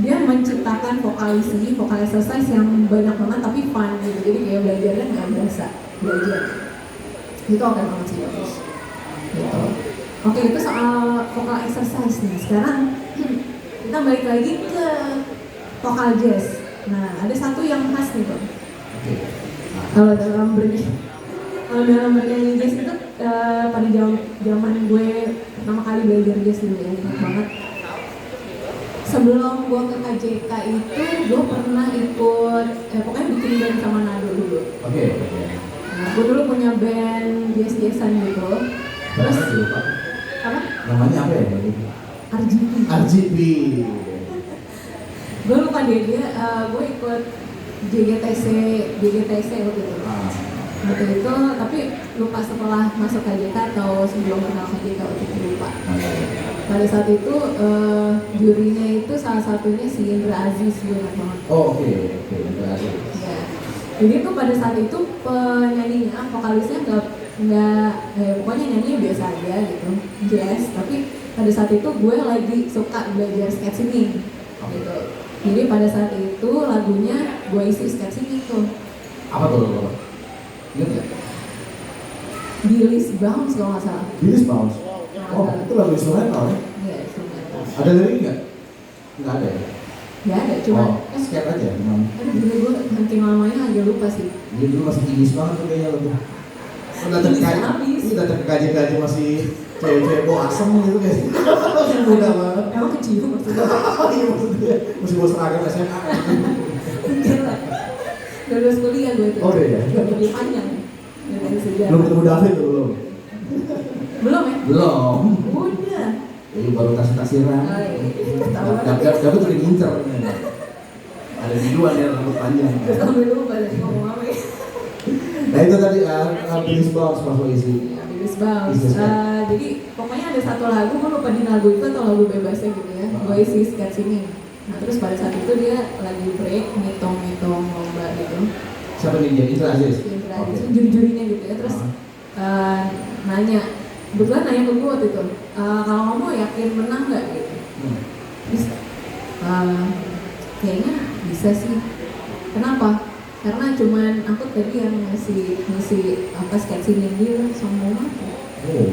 Dia menciptakan vokal exercise yang banyak banget tapi fun gitu. Jadi kayak belajarnya nggak biasa belajar. Itu oke banget sih bagus. Gitu. Oke itu soal vokal exercise nih. Sekarang kita balik lagi ke vokal jazz. Nah ada satu yang khas nih Bang. Kalau dalam bernyanyi jazz itu pada zaman gue pertama kali belajar jazz dulu ya, ingat banget. Sebelum gue ke KJK itu gue pernah ikut, pokoknya bikin band sama Nado dulu. Oke. Nah, gue dulu punya band jazz-jazzan gitu. Terus apa? Namanya apa ya? RGB. Gue lupa dia gue ikut JGTC waktu itu. waktu itu, tapi lupa setelah masuk KJK atau sebelum kenal KJK waktu itu lupa. Pada saat itu jurinya itu salah satunya si Indra Aziz, gue ingat banget. Oh oke, Indra Aziz. Ya. Jadi tuh pada saat itu penyanyinya, vokalisnya nggak pokoknya nyanyi biasa aja gitu, jazz. Tapi pada saat itu gue lagi suka belajar skate singing gitu. Jadi pada saat itu lagunya gue isi skate singing tuh. Apa tuh lo? Ingat nggak? Billy's Bounce kalau nggak salah. Billy's Bounce. Nah, Oh itu lagu instrumental ya? Iya, instrumental. Ada lirik nggak? Nggak ada ya? Nggak ada, cuma Oh, skate aja memang. aduh dulu gue saking lamanya agak lupa sih. Dia dulu masih kinis banget tuh kayaknya lo tuh. Datang ke Habis. datang ke KJK masih cewek-cewek bau asem gitu kayaknya. Masih muda banget. Emang kecil maksudnya. Iya maksudnya masih bau seragam SMA. Enggak lah. Udah lulus kuliah gue itu. Oh, udah ya? Udah lebih panjang. Ya, dari sejarah. Belum ketemu David tuh belum? Belum ya? Belum. Udah. Jadi baru taksir-taksiran. Oh, iya. Tahu banget. David udah ngincer. Ada di dua nih rambut panjang. Gue sampai lupa dari ngomong apa ya. Nah itu tadi Billy's Bounce masuk isi. Ya, Billy's Bounce. Isi skate. Jadi pokoknya ada satu lagu, gue lupa di lagu itu atau lagu bebasnya gitu ya. Gue isi skate singing. Nah terus pada saat itu dia lagi break, ngitung-ngitung lomba gitu. Siapa nih dia? Indra Aziz? Indra Oke. Aziz, juri-jurinya gitu ya. Terus nanya, kebetulan nanya ke gue waktu itu, kalau kamu yakin menang nggak gitu? Terus kayaknya bisa sih. Kenapa? Karena cuman aku tadi yang ngisi apa skate singing dia sombong banget. Oh.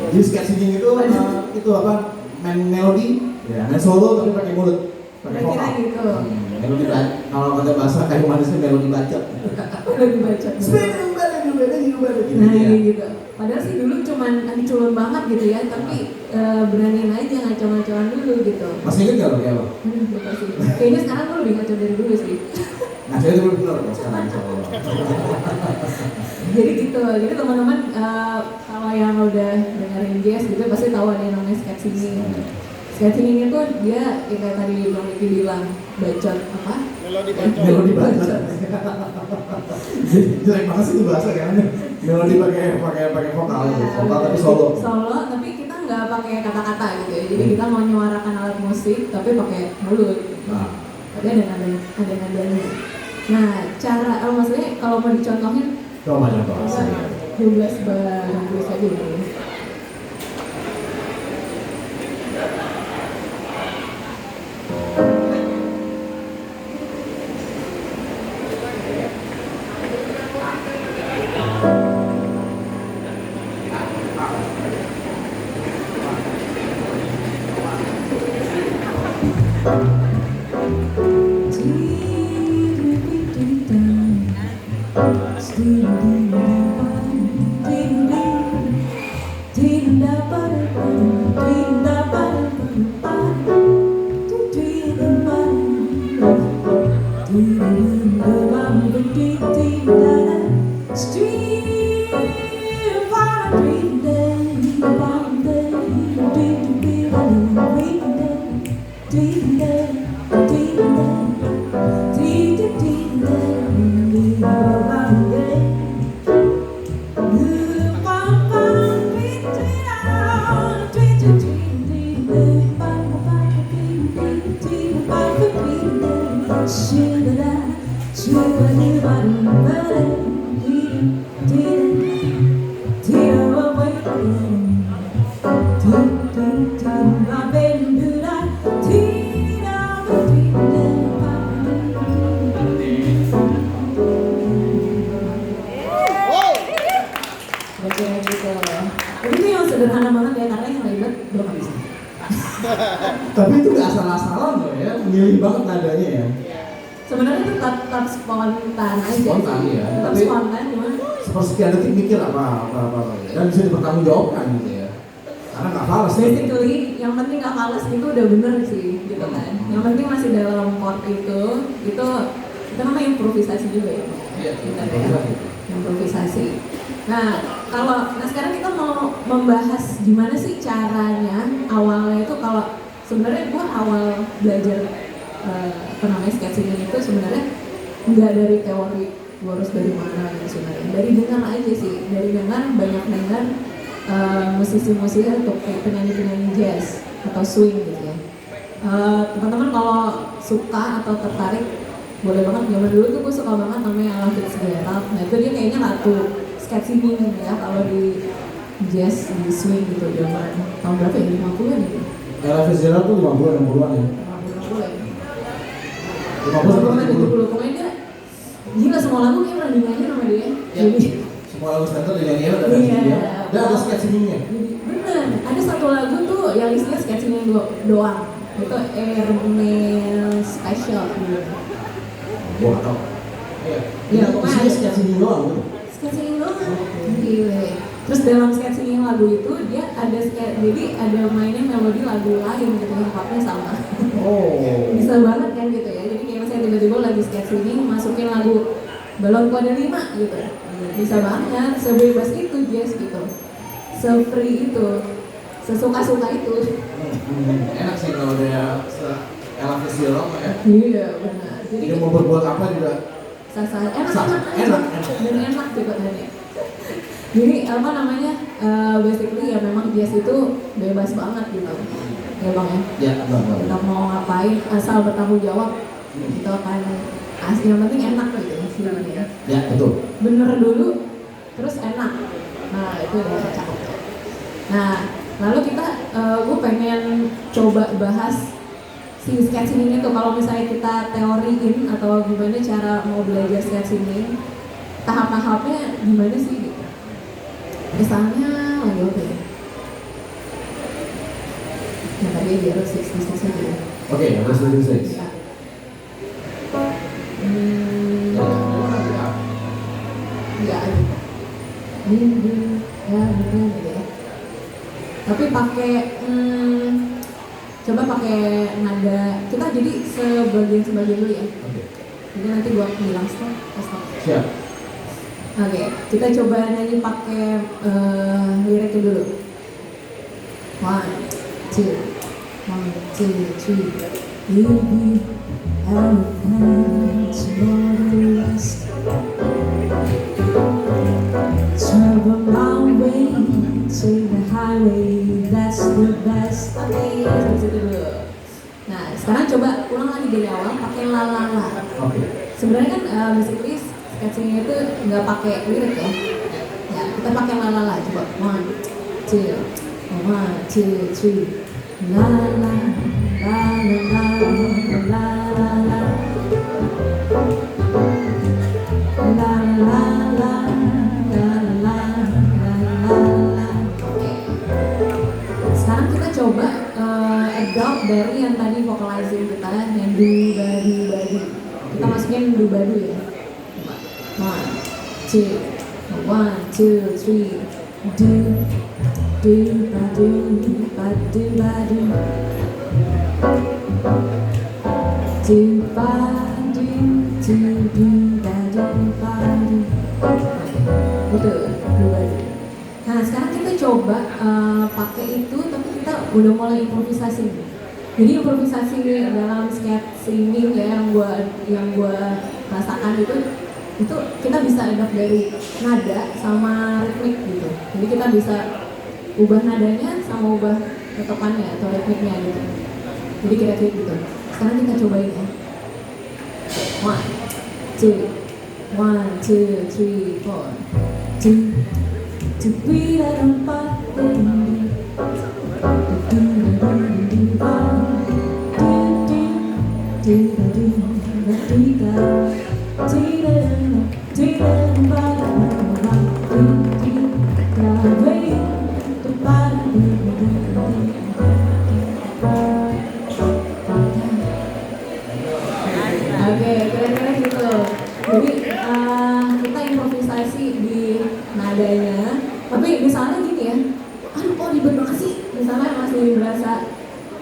Jadi skate singing itu apa? Main melodi, ya, main solo tapi pakai mulut, pakai Kira-kira vokal. gitu. Melodi kalau kata bahasa kayu manisnya melodi bacot. Udah dibaca. Nah ini gitu. Padahal sih dulu cuman culun banget gitu ya, tapi beraniin aja ngaco-ngacoan dulu gitu. Masih inget gak lo kayak apa? Aduh, lupa sih. Kayaknya sekarang gue lebih ngaco dari dulu sih. Nah saya itu benar kok sekarang insya Allah. Jadi gitu, jadi teman-teman kalau yang udah dengerin jazz gitu pasti tahu ada yang namanya skate singing. Skate singing itu dia ya kayak tadi Bang Riki bilang bacot apa? Melodi bacot. Jelek banget sih itu bahasa kan. Melodi pakai vokal, vokal tapi solo. Solo, tapi kita nggak pakai kata-kata gitu ya. Jadi kita mau menyuarakan alat musik tapi pakai mulut. Nah, Tapi ada nadanya. Nah, cara maksudnya kalau mau dicontohin coba contoh. 12 bar tulis aja dulu. Sederhana banget ya, karena yang ribet belum bisa. Tapi itu gak asal-asalan loh ya, milih banget nadanya ya. Sebenarnya itu tetap spontan aja. Spontan ya, Tetap tapi spontan cuman sepersekian detik mikir apa dan bisa dipertanggungjawabkan gitu ya. Karena gak falas. basically yang penting gak males itu udah bener sih gitu kan. Yang penting masih dalam chord itu namanya improvisasi juga ya. Iya, Kita improvisasi. Nah sekarang kita mau membahas gimana sih caranya awalnya itu. Kalau sebenarnya gua awal belajar skate singing itu sebenarnya nggak dari teori gue harus dari mana gitu sebenarnya. Dari dengar aja sih, dari dengar banyak dengar musisi-musisi atau kayak penyanyi-penyanyi jazz atau swing gitu ya. Teman-teman kalau suka atau tertarik boleh banget. Zaman dulu tuh gue suka banget namanya Ella Fitzgerald. Nah itu dia kayaknya ratu scat singing ya kalau di jazz, di swing gitu zaman tahun berapa ya, 50-an gitu. Ella Fitzgerald tuh 50-an, 60-an ya. 50-an. 50-an, 70. Pokoknya dia gila, semua lagu kayak pernah dinyanyi sama dia. Ya. Jadi Semua lagu Stanton dinyanyiin ada Iya. dia. Dan ada sketch singingnya. bener, ada satu lagu tuh yang isinya sketching doang. Itu Airmail Special gitu. Gua nggak tahu. Iya. Iya, pokoknya Isinya ada sketch singing doang gitu. sketching doang. Gile. Terus dalam sketching lagu itu dia ada jadi ada mainin melodi lagu lain gitu yang partnya sama. Oh. Bisa banget kan gitu ya. Jadi kayak misalnya tiba-tiba lagi sketching masukin lagu Balonku Ada 5 gitu. Bisa banget, sebebas itu jazz gitu. Se-free itu, sesuka-suka itu. Enak sih kalau dia Ella Fitzgerald ya. Iya benar. Jadi Dia mau berbuat apa juga. enak Enak. dan enak juga tadi. Jadi apa namanya, basically ya memang jazz itu bebas banget gitu. Ya bang ya. Ya, benar. Kita mau ngapain asal bertanggung jawab, itu akan asli, yang penting enak gitu istilahnya. Ya, betul. Bener dulu, terus enak. Nah itu udah cakep. Nah lalu kita, gue pengen coba bahas si sketching ini tuh. Kalau misalnya kita teoriin atau gimana cara mau belajar sketching ini, tahap-tahapnya gimana sih gitu. Misalnya lagi oke. Nah tadi aja harus 66 aja ya. Oke, ada 66. Ya. Enggak ada. Ya bener gitu ya. Tapi pakai coba pakai nada kita, jadi sebagian dulu ya. Oke. Jadi nanti gua bilang stop. Siap. Oke, kita coba nyanyi pakai liriknya dulu. 1, 2, 3. Baby, I'll find tomorrow rest. Travel my way, take the highway, that's the best. Oke, sampai situ dulu. Nah, sekarang coba ulang lagi dari awal pakai la la la. Oke. Sebenarnya kan basically sketching itu nggak pakai lirik ya. Ya, kita pakai la la la. Coba 1, 2, 3. La la la la la la la la la. La la la la la la la. Oke. Sekarang kita coba adopt dari yang tadi vocalizing kita yang du badu badu. Kita masukin du badu ya. 1, 2, 3. Do badu badu badu. Do badu do badu badu. Betul, do badu. Nah sekarang kita coba pakai itu, tapi kita udah mulai improvisasi. Jadi improvisasi dalam sketching ya yang gua rasakan itu kita bisa adopt dari nada sama ritmik gitu. Jadi kita bisa ubah nadanya sama ubah ketokannya atau ritmiknya gitu. Jadi kira-kira gitu. Sekarang kita cobain ya. 1, 2, 3, 4. To be that Oke, kira-kira gitu. Jadi kita improvisasi di nadanya. Tapi misalnya gini ya, aduh kok ribet banget sih. Misalnya masih berasa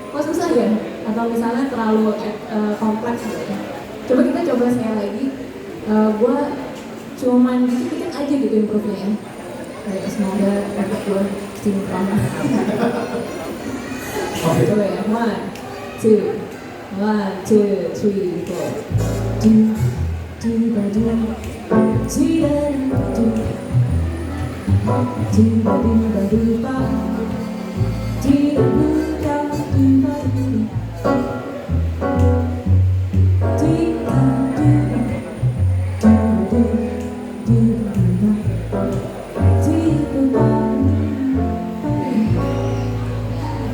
kok susah ya, atau misalnya terlalu kompleks gitu ya. Coba kita coba sekali lagi. Gue cuman dikit-dikit aja gitu improve-nya ya. Semoga efek gue sinkron. Oke, coba ya. 1, 2, 3, 4. Do ba do.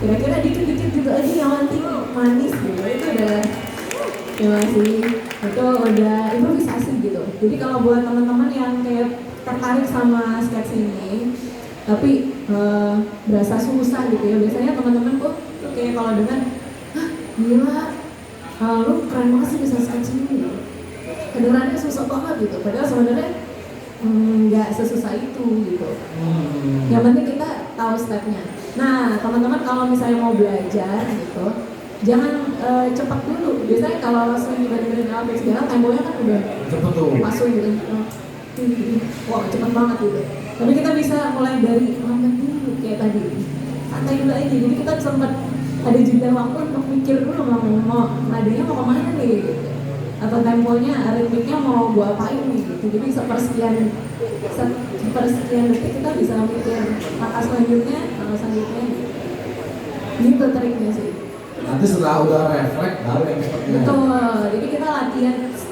Kira-kira dikit-dikit gitu aja yang penting manis gitu, itu udah ya sih, itu udah improvisasi gitu. Jadi kalau buat teman-teman yang kayak tertarik sama sketch ini tapi berasa susah gitu ya, biasanya teman-teman kok kayak kalau dengar, hah gila, lu keren banget sih bisa sketch ini gitu. Kedengarannya susah banget gitu, padahal sebenarnya nggak sesusah itu gitu. Yang penting kita tahu stepnya. Nah teman-teman kalau misalnya mau belajar gitu, jangan cepat dulu. Biasanya kalau sering dengerin LPX segala, temponya kan udah Cepet tuh. masuk gitu. Wah cepet banget gitu. Tapi kita bisa mulai dari lambat dulu kayak tadi. Santai dulu aja. Jadi kita sempat ada jeda waktu untuk mikir dulu mau nadanya mau kemana nih gitu. Atau temponya, ritmiknya mau gua apain nih gitu. Jadi sepersekian detik kita bisa mikir langkah selanjutnya gitu. Gitu triknya sih. Nanti setelah udah refleks baru yang sepertinya. Betul, jadi kita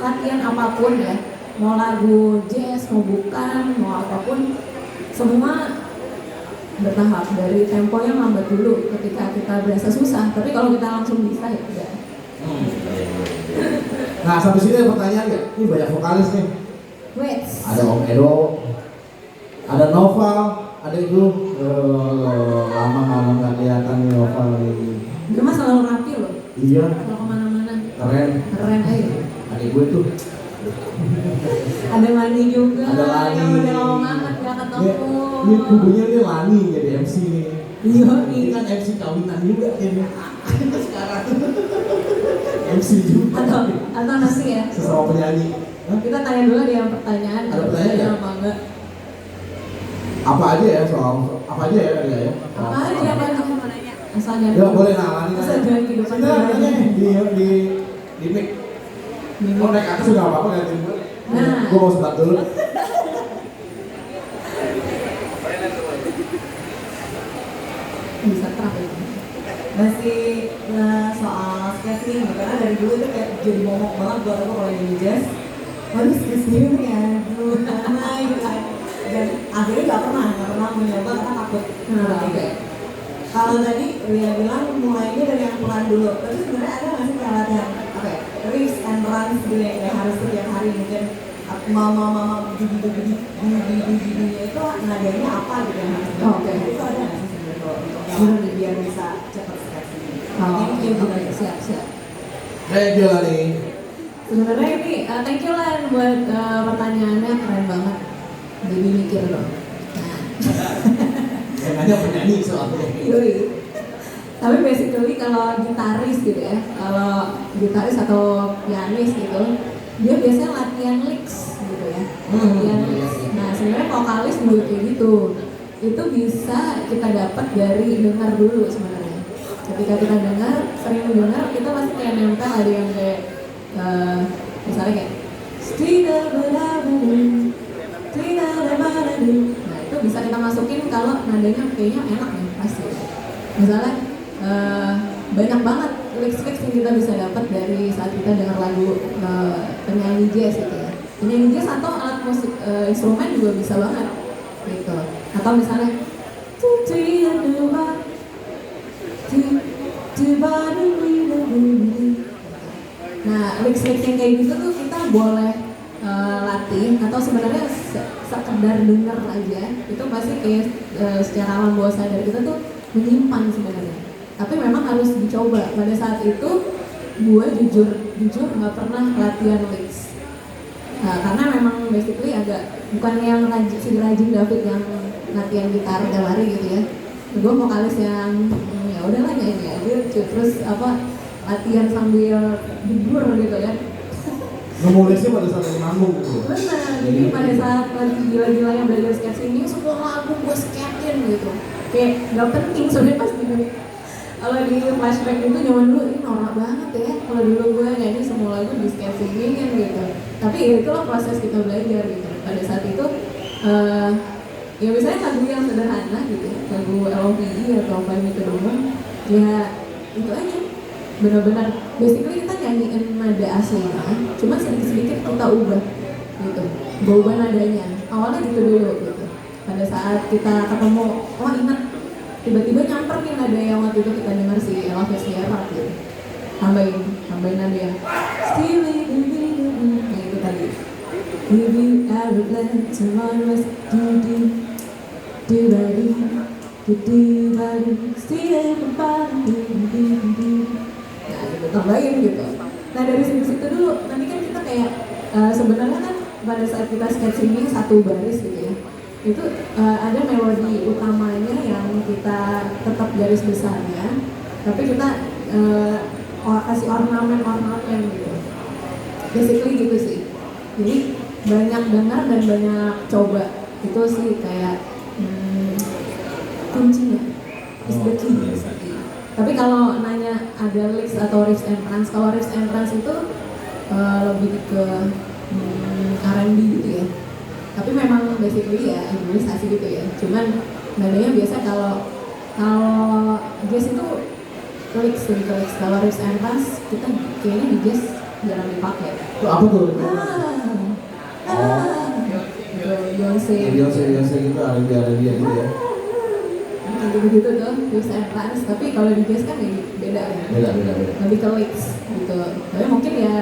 latihan apapun ya, mau lagu jazz, mau bukan, mau apapun, semua bertahap. Dari temponya lambat dulu ketika kita berasa susah, tapi kalau kita langsung bisa ya udah. Nah sampai sini ada pertanyaan nggak? Ini banyak vokalis nih. Wait, Ada Om Edo, ada Nova, ada itu lama nggak kelihatan nih Nova nih. dia mah selalu rapi loh, Iya, kalau kemana-mana, keren. keren aja. Adik gue tuh. Ada Lani juga, Ada Lani. yang udah lama banget gak ketemu. Ini kubunya nih Lani jadi MC nih. Iya, Ini kan MC kawinan juga ini. Sekarang MC juga. atau nasi ya. Sesama penyanyi. Hah? Kita tanya dulu deh yang pertanyaan. Ada pertanyaan nggak? apa enggak? Apa aja ya soal apa aja ya dia ya? Apa aja. Asalnya. Ya boleh nah Lani Asal nanya. jangan kehidupan Sudah pribadi. nanya di mic. Oh naik atas juga apa-apa gantiin gue. Nah. Gue mau sebat dulu. Bisa terang itu. Masih soal sketching gitu, karena dari dulu itu kayak jadi momok banget buat aku kalau jadi jazz. Waduh sketching ya, dulu karena gitu kan. Dan akhirnya nggak pernah mencoba karena takut. Oke. Kalau tadi Ria bilang mulainya dari yang pelan dulu, tapi sebenarnya ada nggak sih kayak latihan apa ya, riffs and runs gitu yang kayak harus setiap hari mungkin mama itu nadanya apa gitu yang harus Oke. itu ada nggak sih sebenarnya kalau untuk biar bisa cepat sketching? Thank you, siap. Thank you Lani. Sebenarnya ini thank you Lan buat pertanyaannya, keren banget. Jadi mikir loh. Yang nanya penyanyi soalnya. Yoi. Tapi basically kalau gitaris gitu ya, kalau gitaris atau pianis gitu, dia biasanya latihan licks gitu ya. Latihan licks. Nah sebenarnya vokalis juga kayak gitu. Itu bisa kita dapat dari dengar dulu sebenarnya. Ketika kita dengar, sering dengar, kita pasti kayak nempel ada yang kayak misalnya kayak nah itu bisa kita masukin kalau nadanya kayaknya enak nih pasti. Misalnya banyak banget lirik-lirik yang kita bisa dapat dari saat kita dengar lagu penyanyi jazz gitu ya. Penyanyi jazz atau alat musik instrumen juga bisa banget gitu. Atau misalnya nah lirik-lirik yang kayak gitu tuh kita boleh latih atau sebenarnya sekedar denger aja itu pasti kayak secara alam bawah sadar kita tuh menyimpan sebenarnya. Tapi memang harus dicoba. Pada saat itu gue jujur nggak pernah latihan licks. Karena memang basically agak bukan yang rajin David yang latihan gitar tiap hari gitu ya. Gue vokalis yang ya udahlah nyanyi aja terus latihan sambil tidur gitu ya. Nulisnya pada saat lagi manggung gitu. Benar, jadi pada saat lagi gila-gilanya belajar sketching ini semua lagu gue sketchin gitu. Kayak nggak penting sebenarnya pas di kalau di flashback itu zaman dulu ini norak banget ya. Kalau dulu gue nyanyi semua lagu di sketchingin gitu. Tapi ya itulah proses kita belajar gitu. Pada pada saat itu eh, ya misalnya lagu yang sederhana gitu, lagu LOVE atau Fly Me to the Moon, ya itu aja. Benar-benar basically kita nyanyiin nada aslinya, cuma sedikit-sedikit kita ubah gitu, ubah nadanya. Awalnya gitu dulu gitu. Pada saat kita ketemu, oh ingat, tiba-tiba nyamper nih nada yang waktu itu kita dengar si Ella Fitzgerald gitu. Tambahin nada yang still kayak itu tadi. Give you every plan tomorrow's do-do-do-do-do still nah gitu, tambahin gitu. Nah dari situ dulu, nanti kan kita kayak sebenarnya kan pada saat kita sketch ini satu baris gitu ya, itu ada melodi utamanya yang kita tetap garis besarnya, tapi kita kasih ornamen gitu. Basically gitu sih. Jadi banyak dengar dan banyak coba, itu sih kayak kuncinya, is the key. Tapi kalau nanya ada lyrics atau riffs and runs, kalau riffs and runs itu lebih ke R&B gitu ya. Tapi memang basically ya improvisasi gitu ya. Cuman nadanya biasa kalau jazz itu lyrics lebih ke lyrics. Kalau riffs and runs kita kayaknya di jazz jarang dipakai. Itu apa tuh? Beyonce gitu, R&B gitu ya. gitu tuh, riffs and runs. Tapi kalau di jazz kan ya beda ya. Beda. Lebih ke lyrics gitu. Tapi mungkin ya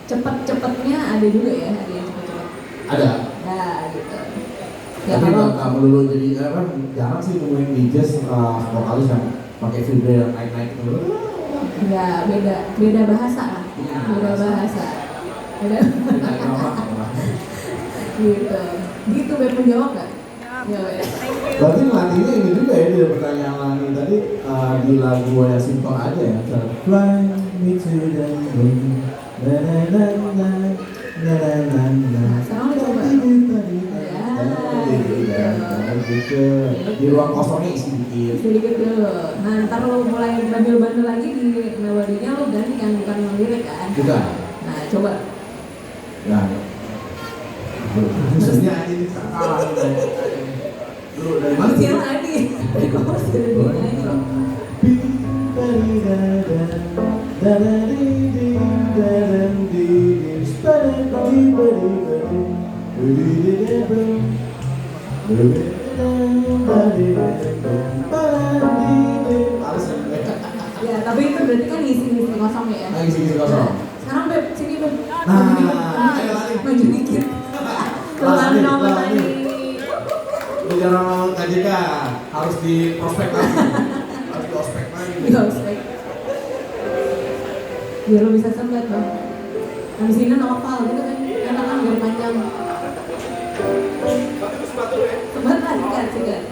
cepet-cepetnya ada juga ya, ada yang cepet-cepet. Ada. Ya gitu. Ya Tapi kalau nggak melulu jadi kan jarang sih nemuin di jazz vokalis yang pakai vibrato yang naik gitu. ya beda bahasa lah. Beda bahasa. Beda. Gitu Beb, menjawab nggak? Ya, ya. Berarti latihnya ini juga ya dari pertanyaan Lani tadi di lagu yang simpel aja ya. Fly me to the moon, na na na na na na na. Sekarang udah coba. Gitu. Di ruang kosongnya isi dikit. Sedikit dulu. Nah ntar lo mulai bandel-bandel lagi di melodinya, lo ganti yang bukan lirik kan? Juga. Nah coba. Ya. Khususnya ini salah. Lu dari mana sih? Yang tadi. Kamu sudah dinyanyi. Ya tapi itu berarti kan isi kosong ya. Isi kosong. Sekarang Beb, sini Beb. Nah, ayo lari. Maju dikit. Keluar nomor lagi. Bicara mau KJK harus di prospek lagi. Harus di ospek lagi. Di ospek. Biar lo bisa sempet dong. Habis ini novel gitu kan, enak kan biar panjang. Sebat lah, sikat.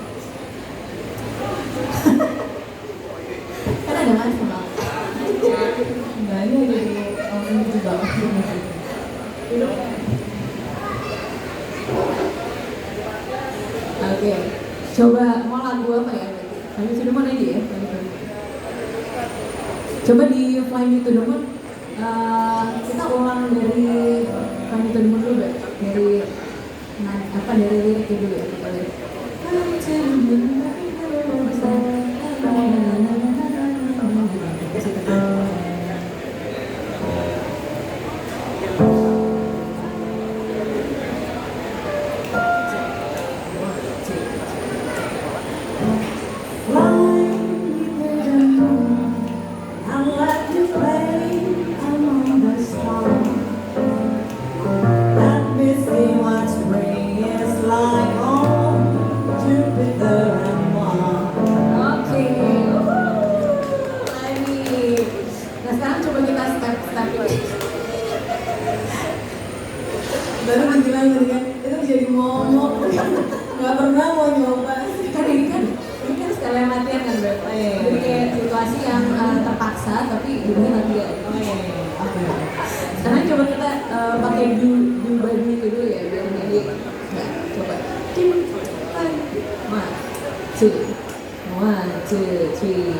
Kan ada kan sama. Enggak, ini jadi orang itu banget. Oke, coba mau lagu apa ya? Kami sudah mana aja ya? Coba di Fly Me to the Moon, kita ulang dari Fly Me to the Moon dulu Beb. Dari dari liriknya dulu ya, kita lirik. Fly me to the moon, Baru bilang tadi kan, itu jadi momok. Nggak pernah mau nyoba. kan sekalian latihan kan Beb. Jadi kayak situasi yang terpaksa tapi jadinya latihan. Sekarang coba kita pakai do baju itu dulu ya biar jadi nggak coba. One, two, three,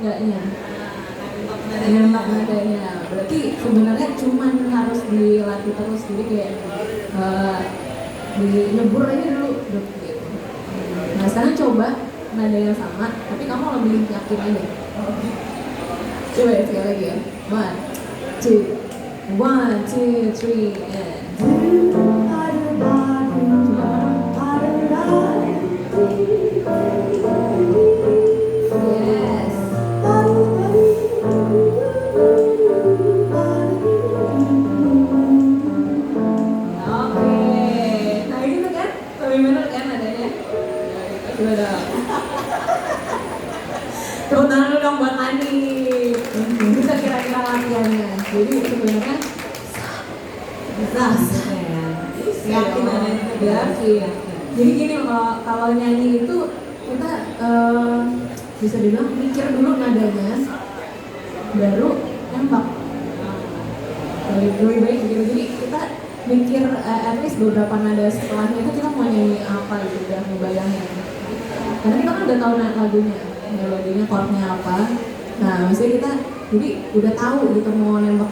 enggaknya. Nembak nadanya. Berarti sebenarnya cuman harus dilatih terus, jadi kayak di nyebur aja dulu gitu. Nah sekarang coba nada yang sama, tapi kamu lebih yakin aja. Coba ya sekali lagi ya. 1, 2, 3, and yes. Oke, nah gitu kan, lebih bener kan nadanya? Coba dong. Tepuk tangan dulu dong buat Nani. Bisa kira-kira latihannya. Jadi sebenarnya Bisa ya. Yakin ada yang yakin. Jadi gini kalau nyanyi itu kita bisa dibilang mikir dulu nadanya, baru nembak. Lebih baik begitu. Jadi kita mikir at least beberapa nada setelahnya itu kita mau nyanyi apa gitu, udah ngebayangin. Karena kita kan udah tahu lagunya, melodinya, chordnya apa. Nah, maksudnya kita jadi udah tahu gitu mau nembak